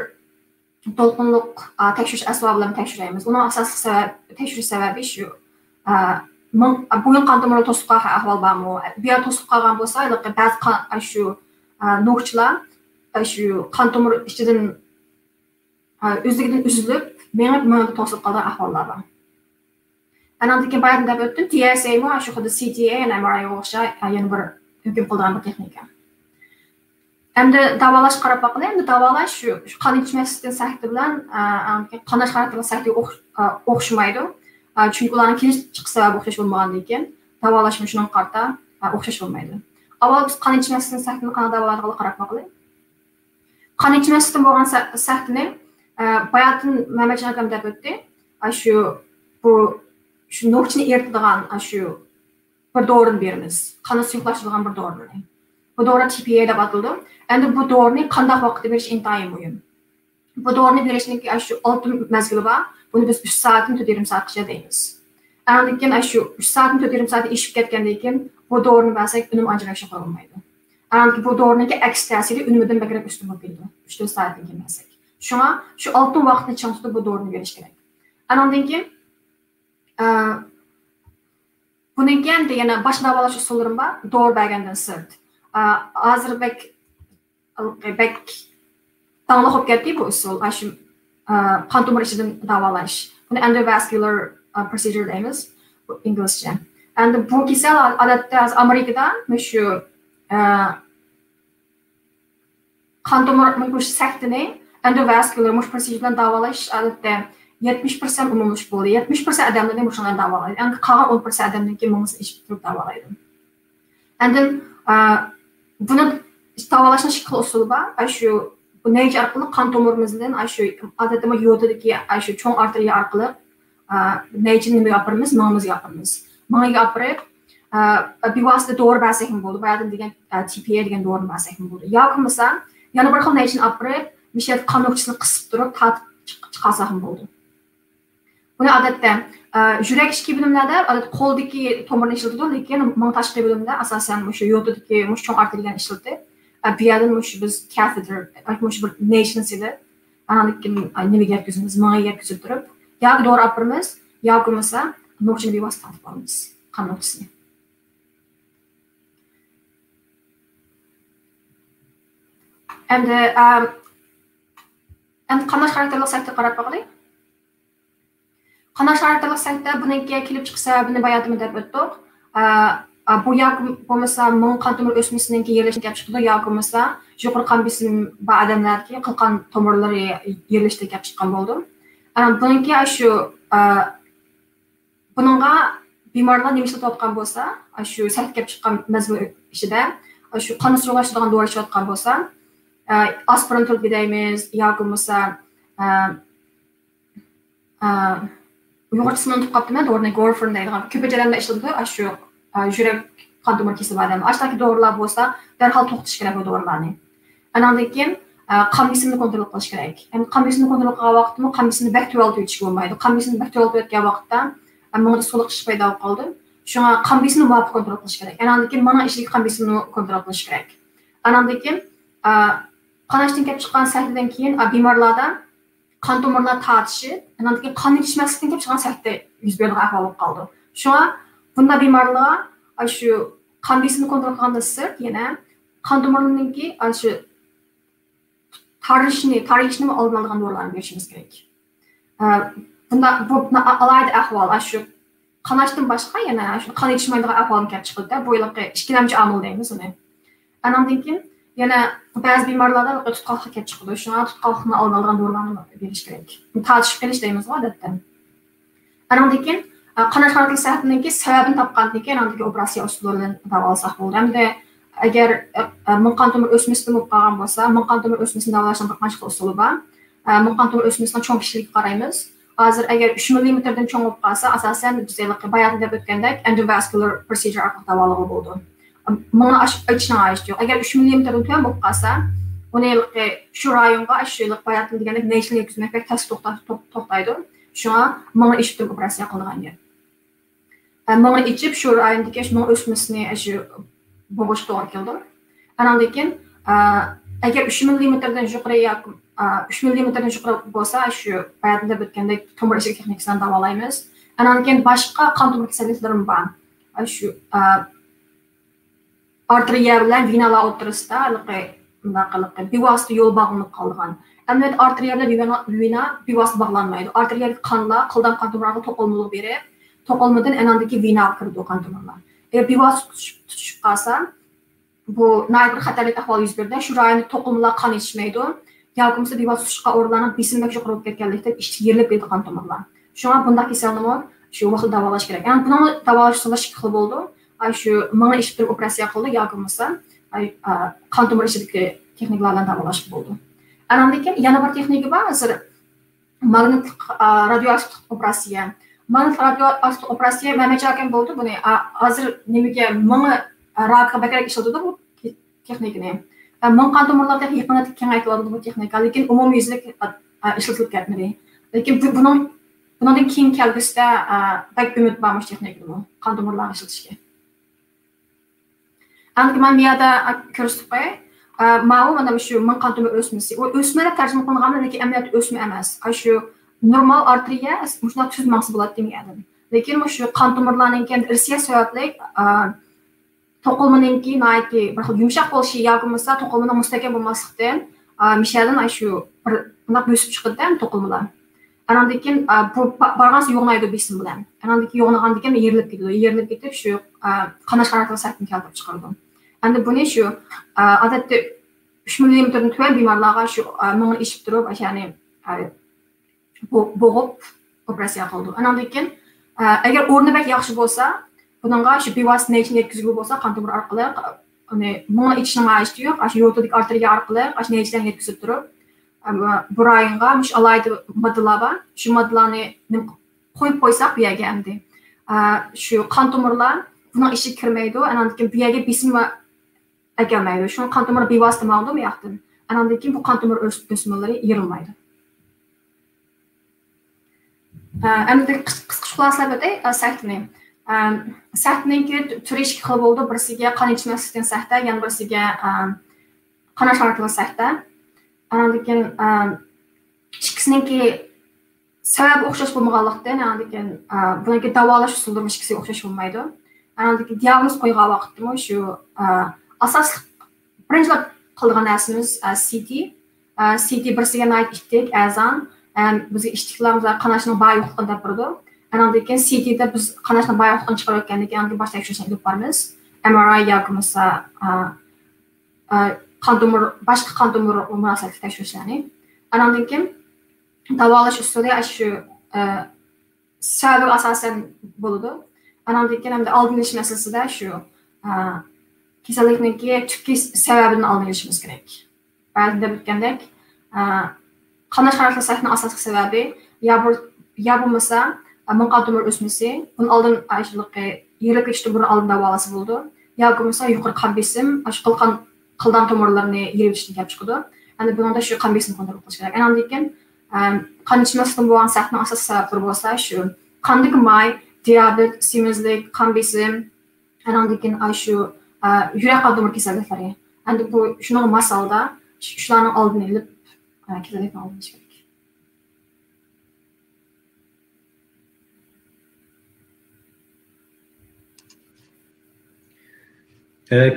to'lqinliq tekshirish asbobi bilan tekshiramiz. Uning asosiy tekshirish sababi shu bo'yin qon tomiri to'sib qolgan ahvol bormi? Bu yer to'sib qolgan bo'lsa, ba'zi shu nuqtalar shu qon tomiri ichidan o'zligidan uzilib, mengib to'sib qolgan ahvollar bor. Andan keyin bayotda o'tdim, DSA shu xuddi CTA va MRI o'xshash yana bir hukm qilgan bir texnika. Endi davolash qarab boqaylik. Endi davolash shu qon ichmaslikdan sahti bilan qanash xarakterli sahti o'xshamaydi. Chunki ularning kelib chiqish sababi o'xshash bo'lmagandan keyin davolash shunga qarata o'xshash bo'lmaydi. Avval biz qon ichmaslikdan sahtini qanday davolashga qarab boqaylik. Qon ichmaslikdan bo'lgan sahtini bayotdan Mamatjon deb o'tdi. Shu nuqtani eritadigan shu bir dorini beramiz. Qonni suyuqlashtiradigan bir dorini. Bu dori TPA deb ataladi. Endi bu dorini qanday vaqtda berish intayin muhim. Bu dorini berishning shu 6 mezgili bor. Buni biz 3 soatdan 4,5 soatgacha deymiz. Andan keyin shu 3 soatdan 4,5 soat ishib ketgandan keyin bu dorini bersak, unum ajrashib qolmaydi. Andan keyin bu dorining aks ta'siri unumdan bakrak ustun bo'lib keladi. 3-4 soatdan keyin bersak. Shunga shu 6 vaqtni chang tutib bu dorini berish kerak. Andan keyin bundan keyin yana boshqa davolash usullari bor. Dori bergandan sirt. Hozir bek tanlıq olib ketdi bu usul. Shu qon tomiri ichidan davolash. Buni endovascular procedure deymiz inglizcha. Endi bu kasal odatda Amerikada shu qon tomiri saktini endovascular procedure bilan davolash odatda 70% umumlash bo'ldi. 70% odamlarni shundan davolaydi. Endi qolgan 10% odamlarni mumkin ish turib davolaydi. Endi buni davolashning ikki xil usuli bor. Shu bu neyj orqali qon tomirimizdan shu odatda yodidagi shu cho'ng arteriya orqali neyjni nima yapırmız, mağımızga yapırmız. Mağıga yapırıp bevosita dori bersak ham bo'ldi. Boyadan degan TPA degan dorini bersak ham bo'ldi. Yoki bo'lmasa yana bir xil nation opirib, mishat qon o'qishini qisib turib tatib chiqarsa ham bo'ldi. Buni odatda yurak ichki bilimlarda odatda qo'ldagi tomirni ishlatadi, lekin ming tashqi bilimda asosan o'sha yo'ldagi cho'ng arteriyani ishlatadi. Bu yerdan biz catheter, bir nation edi. Analikin nimaga yetkazamiz, menga yetkazib turib, yoki dori opiramiz, yoki bo'lmasa no'chini bevosita tatib olamiz qon o'qishini. Endi qanaqa xarakterlik sakta qarab boqaylik. Qanaqa xarakterlik sakta buningga kelib chiqsa, buni bayatimi deb o'tdik. Bu yoki bo'lmasa ming qon tomir o'smasining yerlashib kelib chiqdi, yoki bo'lmasa yuqori qon besim bor odamlarga qilqon tomirlari yerlashib kelib chiqqan bo'ldi. Buningga shu buningga bemorlar nima ishlatayotgan bo'lsa, shu sakta kelib chiqqan mazmun ichida shu qon surg'ashadigan dori ishlatayotgan bo'lsa, aspirin turib deymiz, yoki bo'lmasa yuqorisini unutib qolibdimi, dorini gorfin deydigan ko'pinchalarda ishlatadi, shu yurak qon tomir kesib odam. Ashtaki dorilar bo'lsa, darhol to'xtatish kerak bu dorilarni. Andan keyin qon besimini kontrol qilish kerak. Endi qon besimini kontrol qilgan vaqtda qon besimini bakterial tuyitish bo'lmaydi. Qon besimini bakterial tuyatgan vaqtda menga suluqish paydo qoldi. Shunga qon besimini muvofiq kontrol qilish kerak. Andan keyin mana ishlik qon besimini kontrol qilish kerak. Andan keyin qonashdan kelib chiqqan saktadan keyin bemorlarda qon tomirlar tortishi, andan keyin qon yetishmaslikdan kelib chiqqan sakta yuz bergan ahvol bo'lib qoldi. Shunga bunda bemorlar shu qon besimini kontrol qilgandan sirt yana qon tomirlariniki shu tarishni oldini oladigan dorilarni berishimiz kerak. Bunda alayda ahvol shu qonashdan boshqa yana shu qon yetishmaydigan ahvolga kelib chiqdi. Bu yilqi ikkilamchi omil deymiz uni. Andan keyin yana ba'zi bemorlarda tutqoqlik kelib chiqdi. Shunga tutqoqlikni oldini oladigan dorilarni berish kerak. Tatishib qilish deymiz odatda. Andan keyin qanash xarakterlik saktaninki sababini topgandan keyin andan operatsiya usulidan davolsak bo'ldi. Hamda agar ming qon tomir o'smasi bo'lib qolgan bo'lsa, ming qon tomir o'smasini davolashning bir qancha usuli bor. Ming qon tomir o'smasining cho'ng kishilikka qaraymiz. Hozir agar 3 mm dan cho'ng bo'lib qolsa, asosan bizlar bayatda deb o'tgandek endovascular procedure orqali davolagan bo'ldi. Mana ishni aytishdi. Agar 3 mm dan tuyan bo'lib qolsa, uni shu rayonga shu bayatda degandek national yetkazmak test to'xtaydi. Shunga mana ishni operatsiya qilgan yer. Mana ichib shu rayondagi shu o'smasini shu bo'g'ish to'g'ri keldi. Andan keyin agar 3 mm dan yuqori yoki 3 mm dan yuqori bo'lsa, shu bayatda o'tgandek tomir ichak texnikasidan davolaymiz. Andan keyin boshqa qon tomir kasalliklari bor. Shu arteriya bilan venalar o'rtasida bunaqalikda bevosita yo'l bog'lanib qolgan. Albatta arteriyalar vena bevosita bog'lanmaydi. Arteriya qonlar qildan qon tomirlarga to'qilmalar berib, to'qilmadan anandagi vena kirdi qon tomirlar. Agar bevosita tutishib qolsa, bu bir xatarli ahvol yuz berdi. Shu rayonda to'qilmalar qon yetishmaydi. Yoki bo'lmasa bevosita tutishga o'rlanib, besimdagi yuqori bo'lib ketganlikda ichki yerilib ketdi qon tomirlar. Shunga bunday kasallikni shu vaqtda davolash kerak. Ya'ni buni davolash ikki xil bo'ldi. Shu mana ish bilan operatsiya qildi yoki bo'lmasa qon tomir ichidagi texnikalardan davolash bo'ldi. Andan keyin yana bir texnika bor, hozir magnetik radioaktiv operatsiya. Magnetik radioaktiv operatsiya mamachakam bo'ldi. Buni hozir nimaga menga rakka bakrak ishlatadi bu texnikani. Men qon tomirlarda yaqinlik kengaytiriladi bu texnika, lekin umumyuzlik ishlatilib ketmadi. Lekin bundan keyin kelgusida bak umid bormish texnika bu qon tomirlarni ishlatishga. Anki men bu yerda ko'rsatib qo'yay. Mana shu ming qon tomir o'smasi. U o'smani tarjima qilingan, lekin amaliyotda o'sma emas. Shu normal arteriya shunday tuzmoqsi bo'ladi demaydi. Lekin shu qon tomirlarning irsiya sababli to'qilmaninki bir xil yumshoq bo'lishi yoki bo'lmasa to'qilmaning mustahkam bo'lmasligidan mishadan shu bir bunday bo'sib chiqadi to'qilmalar. Andan keyin bu barg'ansi yo'g'naydi besim bilan. Andan keyin yo'g'nagandan keyin yerilib ketadi. Yerilib ketib shu qanash xarakterli sakni keltirib chiqaradi. Endi buni shu odatda 3 mm dan tuyan bemorlarga shu mingni ishib turib, ya'ni bo'g'ib operatsiya qildi. Andan keyin agar o'rni bak yaxshi bo'lsa, bunga shu bevosita nechni yetkazib bo'lsa, qon tomir orqali uni mingni ichishning hojati yo'q. Shu yo'ldik arteriya orqali shu nechdan yetkazib turib, bu rayonga mush alayda moddalar bor. Shu moddalarni qo'yib qo'ysak bu yerga endi shu qon tomirlar buna işi kirmeydi. Anandakin bu yerga besim egelmeydi. Şunun kan tomiri bevosita mağdu mu yaxtın? Anandakin bu kan tomiri o'smaları yırılmaydı. Endi qisqa xulosalab o'tay sahtni. Sahtninki turi ikki xil bo'ldi. Birisiga qon ichmaslikdan sahta, yana birisiga qanash orqali sahta. Anandakin ikkisiniki sababi o'xshash bo'lmaganlikdan, anandakin buniki davolash usullari ikkisi o'xshash bo'lmaydi. Anandakin diagnoz qo'ygan vaqtda shu asosli birinchilab qilgan narsamiz CT. CT birisiga nait ittik, azan. Bizga ishtiqlarimiz qanashning boy yo'qligini deb turdi. Andan keyin CT'da biz qanashning boy yo'qligini chiqarayotgandan keyin boshqa tekshirishni olib boramiz. MRI yoki bo'lmasa qon tomir boshqa qon tomir munosabatli tekshirishlarni. Andan keyin davolash usuli shu sababi asosan bo'ladi. Andan keyin hamda oldin olish masalasida shu kasallikniki tubki sababini oldin olishimiz kerak. Ba'zi deb o'tgandek qanash xarajatlarning asosiy sababi ya bo'lmasa qon tomir o'smasi, buni oldin aytishliqqa yirik ishni buni oldin davolasi bo'ldi. Ya bo'lmasa yuqori qon besim, qildan tomirlarni yirib ishni kelib chiqadi. Endi bunda shu qon besimni kontrol qilish kerak. Andan keyin qon ichmaslikdan bo'lgan sahna asosiy sabablari bo'lsa shu qondagi may, diabet, semizlik, qon besim, andan keyin shu yurak qon tomir kasalliklari. Endi bu shuning masalada shularning oldini olib kasallikni oldinish kerak.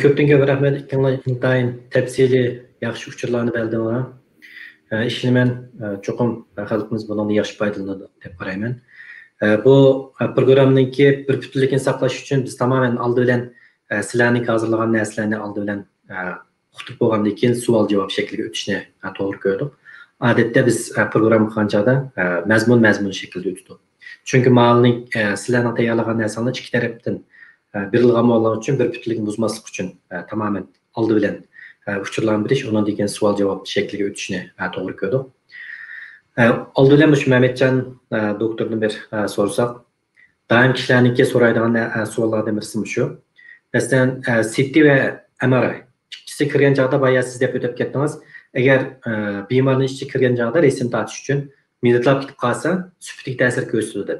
Ko'pdan ko'p rahmat. Intayin tafsili yaxshi uchurlarni bildinglar. Ishni men cho'qim xalqimiz bundan yaxshi foydalanadi deb qarayman. Bu programmaningki bir butunlikni saqlash uchun biz tamoman oldi bilan sizlarning hozirlagan narsalarni oldi bilan uqtib bo'lgandan keyin savol javob shakliga o'tishni to'g'ri ko'rdik. Odatda biz program qanchada mazmun shaklida o'tdi. Chunki ma'lumning sizlarning tayyorlagan narsalarni ikki tarafdan berilgan ma'lumotlar uchun bir butunlikni buzmaslik uchun tamoman oldi bilan uchurlarni berish, undan keyin savol javob shakliga o'tishni to'g'ri ko'rdik. Oldi bilan shu Mehmetjon doktordan bir so'rasak, doim kishilarniki so'raydigan savollardan birisi shu. Masalan, CT va MRI ikkisi kirgan chog'da boya siz deb o'tib ketdingiz. Agar bemorning ichiga kirgan chog'da resim tortish uchun meditlab ketib qolsa, sufitga ta'sir ko'rsatadi.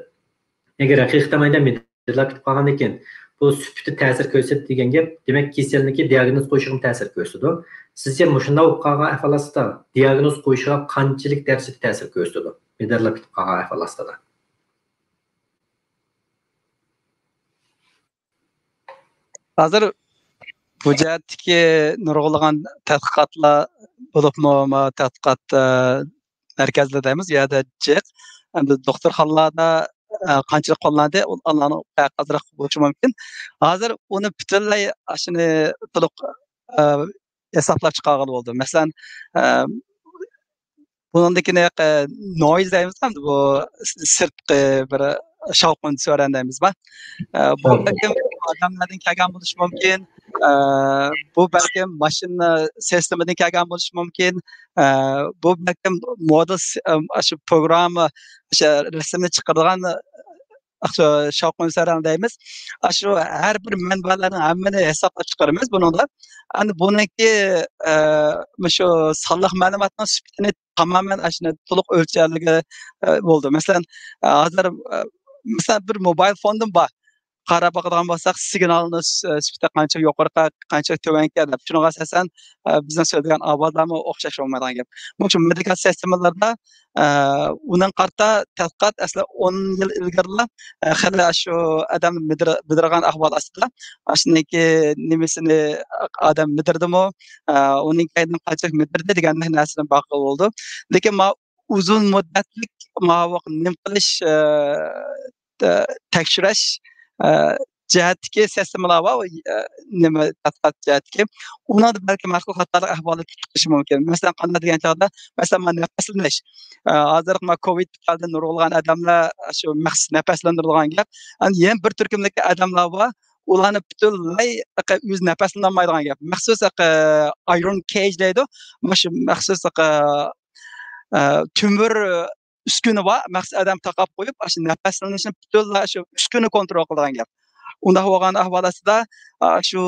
Agar haqiqatan meditlab ketib qolgandan keyin bu sufitga ta'sir ko'rsatadi degan gap, demak kasallikka diagnoz qo'yishga ta'sir ko'rsatadi. Sizcha shunday qolgan ahvolda diagnoz qo'yishga qanchalik darajada ta'sir ko'rsatadi? Meditlab ketib qolgan ahvolda. Hozir bu jihatdagi nurg'ulg'an tadqiqotlar bo'libmi, tadqiqot markazida deymiz, yoda jiq. Endi doktorxonalarda qanchalik qo'llanadi, ularni azroq bo'lishi mumkin. Hozir uni butunlay shuni to'liq hisoblab chiqargan bo'ldi. Masalan, buningdagi noise deymiz, bu sirtqi bir shovqin so'ran deymizmi? Bu odamlardan kelgan bo'lishi mumkin. Bu balkim mashina sistemidan kelgan bo'lishi mumkin. Bu balkim model shu programma o'sha rasmni chiqargan shovqin so'ran deymiz. Shu har bir manbalarning hammani hisoblab chiqaramiz buningda. Endi buniki shu sonliq ma'lumotning sifatini tamoman shuni to'liq o'lchamligi bo'ldi. Masalan, hozir bir mobil fondim bor. Qarab boqadigan bo'lsak, signalni sifati qancha yuqori, qancha tuvanga deb. Shunga asosan bizning so'zlagan ovozlarni o'xshash bo'lmagan gap. Shu medikal sistemalarda uning qarta tadqiqot asli 10 yil ilgari hali shu odam bidirgan ahvol ostida shuniki nimasini odam bidirdimi, uning qaydan qancha bidirdi degan narsani boqib bo'ldi. Lekin uzun muddatlik nim qilish tekshirish jihatdagi sistemalar bor, nima tadqiqot jihatdagi uni balki mazkur xatarli ahvolga chiqishi mumkin. Masalan, qanday degan chog'da, masalan, nafaslanish. Hozir Covid bilan nurg'ulg'an odamlar shu maxsus nafaslantiradigan gap. Yana bir turkumdagi odamlar bor, ularni butunlay o'z nafaslanolmaydigan gap. Maxsus iron cage deydi. Shu maxsus tumur uskuni bor, maxsus odam taqab qo'yib, shu nafaslanishni butunlay shu uskuni kontrol qiladigan gap. Unda bo'lgan ahvolasida shu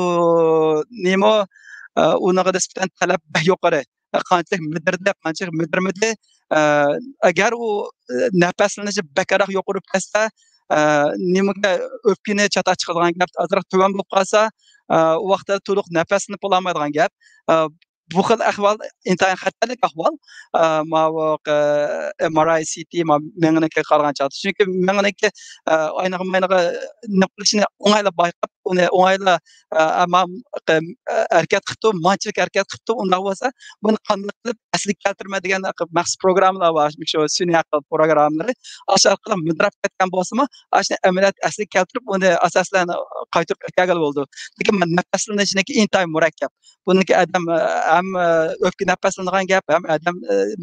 nima unaqa nisbatan talab yuqori. Qanchalik midirdi, qanchalik midirmidi. Agar u nafaslanishi bakaroq yuqorib ketsa, nimaga o'pkini chata chiqadigan gap azroq tuvan bo'lib qolsa, u vaqtda to'liq nafaslanib bo'lmaydigan gap. Bu xil ahvol intayin xatarli ahvol. MRI, CT, menga qaragan chog'da. Chunki menga aynaga naqlishni o'ng'aylab bayqab, uni o'ng'aylab harakat qilib, manchilik harakat qilib, unda bo'lsa, buni qanday qilib asliga keltirma degan maxsus programmalar bor. Shu sun'iy aql programmalari. O'sha orqali mudrab ketgan bo'lsa-mu, ashni amaliyot asliga keltirib, uni asoslarni qaytarib ketgan bo'ldi. Lekin nafaslanishning intayin murakkab. Buniki adam ham o'pka nafaslanadigan gap, ham adam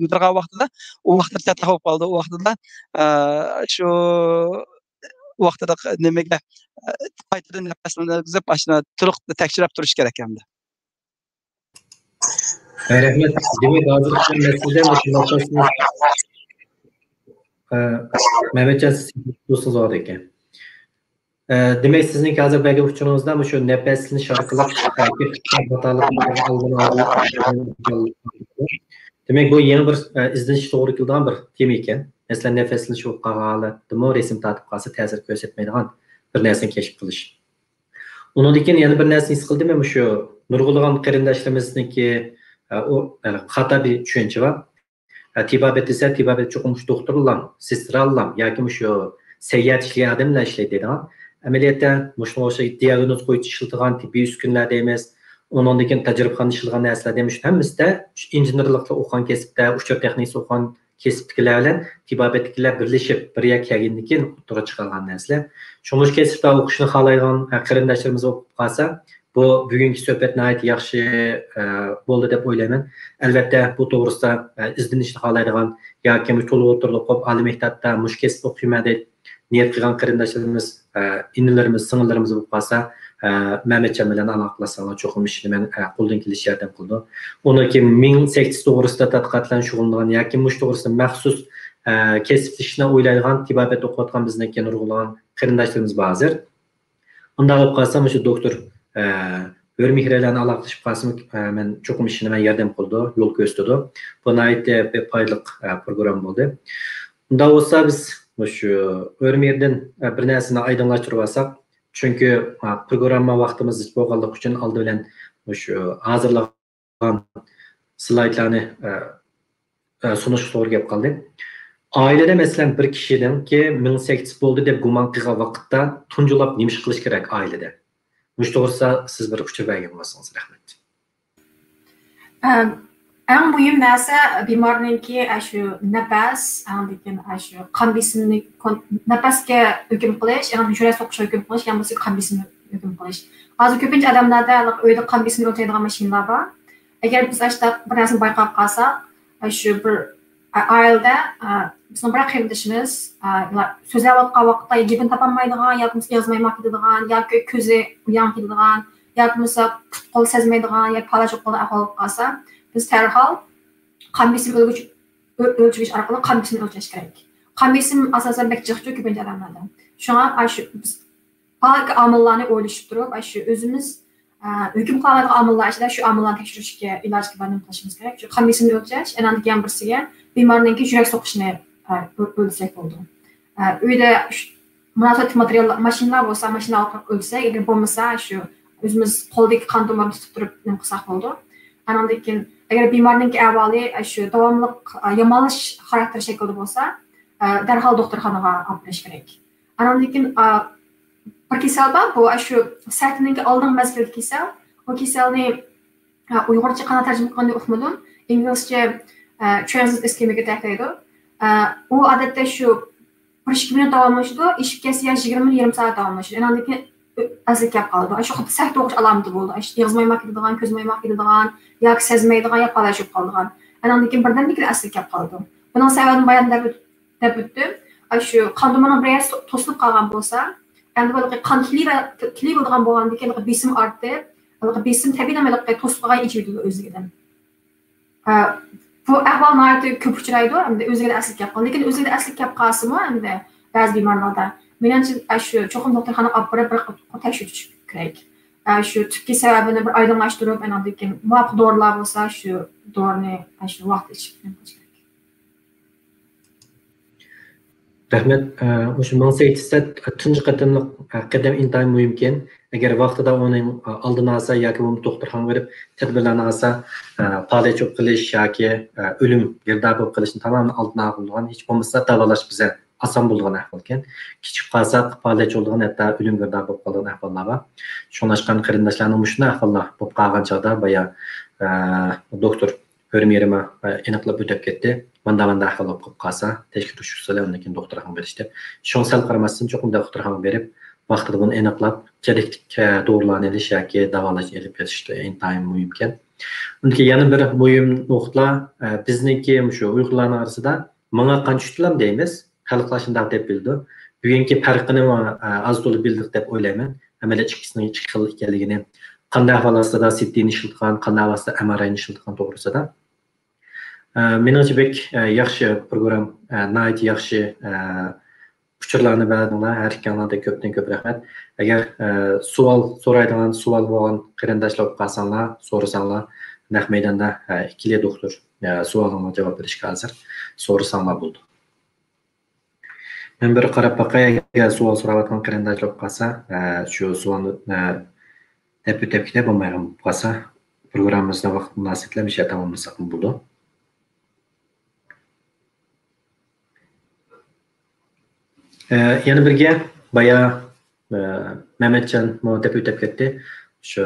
mudragan vaqtida u vaqtda chata bo'lib qoldi. U vaqtida shu vaqtida nimaga qaytadan nafaslanib, ashna to'liq tekshirib turish kerak endi. Rahmat. Demak, hozir sizdan Mehmetcan do'stingiz bor ekan. Demek sizin hozir belki uçunuzda mı şu nefesini şarkılar demek bu yeni bir izleniş doğru kıldan bir tema ekan. Mesela nefesini şu qağalı, demo resim tatib qalsa ta'sir ko'rsatmaydigan bir narsani keşif qilish. Undan yana bir narsani his qildim şu nurg'ulg'an qarindoshlarimizniki o xato bir tushuncha bor. Tibabet esa tibabet cho'qim doktorlar, sestrallar yoki şu seyyat ishlaygan odamlar ishlaydi deydigan. Ameliyatda o'sha diagnoz qo'yish ishiladigan tibbiy uskunlarda emas, undan keyin tajribaxona ishilgan narsalar demiş. Hammasida injenerlikda o'qigan kasbda, uçak texnikasi o'qigan kasbdagilar bilan tibabetliklar birlashib bir yak kelgandan keyin o'ttirib chiqargan narsalar. Shuning kasbda o'qishni xohlaydigan qarindoshlarimiz o'qib qolsa, bu bugungi suhbat nihoyat yaxshi bo'ldi deb o'ylayman. Albatta bu to'g'risida izlanishni xohlaydigan yoki to'liq o'tirib qolib oliy maktabda mush kasb o'qiyman deb niyat qilgan qarindoshlarimiz, inilarimiz, singillarimiz bo'lib qolsa, Mehmetcan bilan aloqalasanglar cho'qim ishni men qo'ldan kelish yordam qildi. Uni kim ming sektor to'g'risida tadqiqotlar shug'ullangan yoki mush to'g'risida maxsus kasb ishni o'ylaydigan tibabet o'qiyotgan bizniki nurg'ulg'an qarindoshlarimiz bor hozir. Unda bo'lib qolsa, shu doktor O'rmihralarni aloqalashib qolsam, men cho'qim ishni men yordam qildi, yo'l ko'rsatdi. Bu nihoyat foydali program bo'ldi. Unda bo'lsa biz şu O'rmihirdan bir narsani oydinlashtirib olsak, chunki programma vaqtimiz bo'lganligi uchun oldi bilan şu hozirlagan slaydlarni sunishga to'g'ri kelib qoldi. Oilada masalan bir kishidan ki 18 bo'ldi deb gumon qilgan vaqtda tunjulab nima ish qilish kerak oilada? Mush to'g'risida siz bir uqtirib bergan bo'lsangiz rahmat. Eng muhim narsa bemorninki shu nafas, lekin shu qon besimini nafasga hukm qilish, yurak so'qishga hukm qilish, ham bo'lsa qon besimini hukm qilish. Hozir ko'pincha odamlarda uyda qon besimini o'lchaydigan mashinalar bor. Agar biz ashta bir narsani bayqab qolsak, shu bir oilada bizning bir qarindoshimiz so'zlayotgan vaqtda gapini topolmaydigan, yoki yozmaymoq ketadigan, yoki ko'zi uyon ketadigan, yoki qo'l sezmaydigan, yoki palaj qo'lda ahvol qolsa, biz darhol qon besim o'lchash orqali qon besimini o'lchash kerak. Qon besim asosan bakchiqchi ko'pincha odamlarda. Shunga shu biz balki omillarni o'ylashib turib, shu o'zimiz hukm qiladigan omillar ichida shu omillarni tekshirishga ilojga band qilishimiz kerak. Shu qon besimini o'lchash, yana ham birsiga bemorninki yurak so'qishini o'lchasak bo'ldi. Uyda munosib materiallar, mashinalar bo'lsa, mashina orqali o'lchasak, agar bo'lmasa shu o'zimiz qo'ldagi qon tomirni tutib turib nima qilsak bo'ldi. Andan keyin agar bemorning ahvoli shu davomli yomonlash xarakteri shaklida bo'lsa, darhol doktorxonaga olib borish kerak. Andan keyin bir kasal bor, bu shu sartning oldin mazgil kasal. O kasalni Uyg'urcha qanday tarjima qilganda o'qmadim. Inglizcha transit ischemic attack deydi. U odatda shu 1-2 minut davomlashadi, ishib kelsa 20 soat davomlashadi. Andan keyin azlik kelib qoldi. Shu xuddi sart o'qish alomati bo'ldi. Yig'izmaymoq ketadigan, ko'zmaymoq ketadigan, yoki sezmaydigan, yoki palashib qoldigan. Andan keyin birdan-bir azlik kelib qoldi. Buning sababini bayon deb o'tdim. Shu qon tomirining biroz to'silib qolgan bo'lsa, endi bu qon kili bo'lgan bo'lgandan keyin besim ortib, besim tabiiyki to'silib qolgan ichida o'zidan. Bu ahvol nihoyat ko'p uchraydi, endi o'ziga aslik kelib qoldi. Lekin o'ziga aslik kelib qolsa-mu, endi ba'zi bemorlarda Menimce şu çoxum doktorxana apıb bir tekşürüş kerak. Şu tüpki sebebini bir aydınlaştırıp anamdaki ki muvaffaq doğrular olsa şu doğrunu şu vaqt içib. Rahmet, o'sha manga aytsa, tunji qatimliq qadam intayin muhim ekan. Agar vaqtida uning oldini olsa yoki uni doktorxonaga berib tadbirlarni olsa, palliativ qilish yoki o'lim girdab bo'lib qilishni tamomini oldini olgan, hech bo'lmasa davolash bizga oson bo'lgan ahvol ekan. Kichik qolsak, palliativ bo'lgan hatto o'lim girdab bo'lib qolgan ahvollar bor. Shunashqan qarindoshlarning shunday ahvollar bo'lib qolgan chog'da boya doktor Örmeyirime aniqlab o'tib ketdi. Manda ahvol bo'lib qolsa, tekshirish usulida undan keyin doktorxonaga berishdi. Shuni sal qaramasdan cho'qim doktorxonaga berib, vaqtida buni aniqlab, kerakli dorilarni olish yoki davolash olib berishdi. Intayin muhim ekan. Undan yana bir muhim nuqta bizniki shu Uyg'urlarning orasida menga qancha tushdilar deymiz. Xalqlar shunday deb bildi. Bugungi farqini az to'liq bildik deb o'ylayman. Amaliyot ikkisining ikki xil ekanligini, qanday ahvolda CT'ni ishlatgan, qanday ahvolda MRI'ni ishlatgan to'g'risida. Menimcha bek yaxshi program, nihoyat yaxshi uchurlarni berdinglar. Har ikkalanglarga ko'pdan ko'p rahmat. Agar savol so'raydigan, savol bo'lgan qarindoshlar qolsanglar, so'rasanglar, naq maydonda ikkili doktor savolingizga javob berishga hozir. So'rasanglar bo'ldi. Men bir qarab baqay, agar savol so'rayotgan qarindoshlar qolsa, shu savolni deb ketib bo'lmayman qolsa, programmamizni vaqt munosabatlab ishlab tamomlasak bo'ldi. Yana birga baya Mehmetcan deb o'tib ketdi. Shu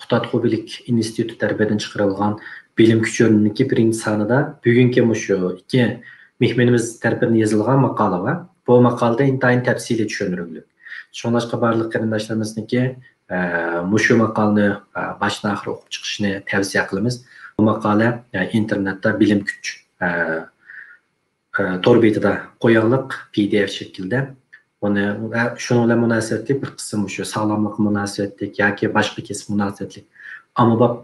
Xitoy Xo'bilik instituti tarafidan chiqarilgan bilim kuchuniki birinchi sonida bugungi shu ikki mehmonimiz tarafidan yozilgan maqola bor. Bu maqolada intayin tafsiliy tushuntirilgan. Shuningdek barliq qarindoshlarimizniki shu maqolani boshdan oxir o'qib chiqishni tavsiya qilamiz. Bu maqola internetda bilim kuch tor betida qo'yilib PDF shaklida. Uni shunga bilan munosabatli bir qism shu sog'lomlik munosabatli yoki boshqa kesib munosabatli ommabop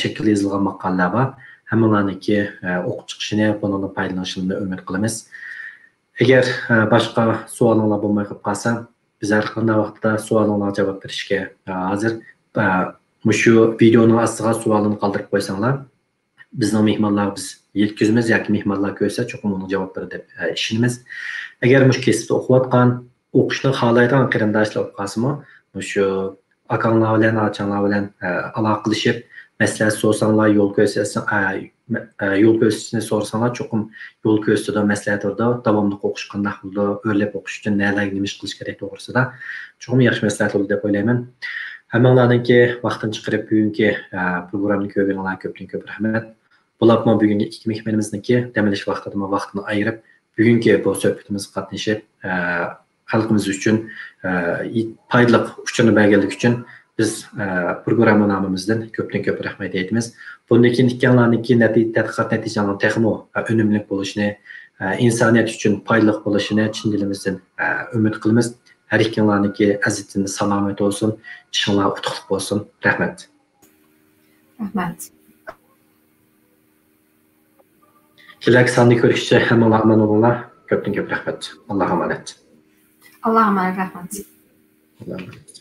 shaklda yozilgan maqolalar bor. Hammalarniki o'qib chiqishini, bundan foydalanishini umid qilamiz. Agar boshqa savollar bo'lmay qolsa, biz har qanday vaqtda savollarga javob berishga hozir. Shu videoning ostiga savolni qoldirib qo'ysanglar, bizning mehmonlar biz yetkazamiz yoki mehmonlar ko'rsa cho'qim uni javob beradi deb ishonamiz. Agar mush kesibda o'qiyotgan, o'qishni xohlaydigan qarindoshlar qolsa-mu, shu akanglar bilan, achanglar bilan aloqa qilishib, maslahat so'rasanglar, yo'l ko'rsatishni so'rasanglar, cho'qim yo'l ko'rsatadi, maslahat beradi. Davomli o'qish qanday bo'ldi, o'rlab o'qish uchun nima qilish kerak to'g'risida cho'qim yaxshi maslahat bo'ldi deb o'ylayman. Hammalarningki vaqtini chiqarib bugungi programmani ko'rganlar ko'pdan ko'p rahmat. Bularmi bugungi ikki mehmonimizniki dam olish vaqtida vaqtini ayirib, bugungi bu suhbatimizga qatnashib, xalqimiz uchun foydali uchurni berganlik uchun biz programma nomimizdan ko'pdan ko'p rahmat aytamiz. Bundan keyin ikkanlarniki tadqiqot natijalarini texmo unumli bo'lishini, insoniyat uchun foydali bo'lishini chin dilimizdan umid qilamiz. Har ikkanlarniki azizingiz salomat bo'lsin, ishinglar utuqli bo'lsin. Rahmat. Rahmat. Kelasi sonda ko'rishcha hammalar aman bo'linglar. Ko'pdan ko'p rahmat. Alloh emanet. Alloh emanet, rahmat. Alloh emanet.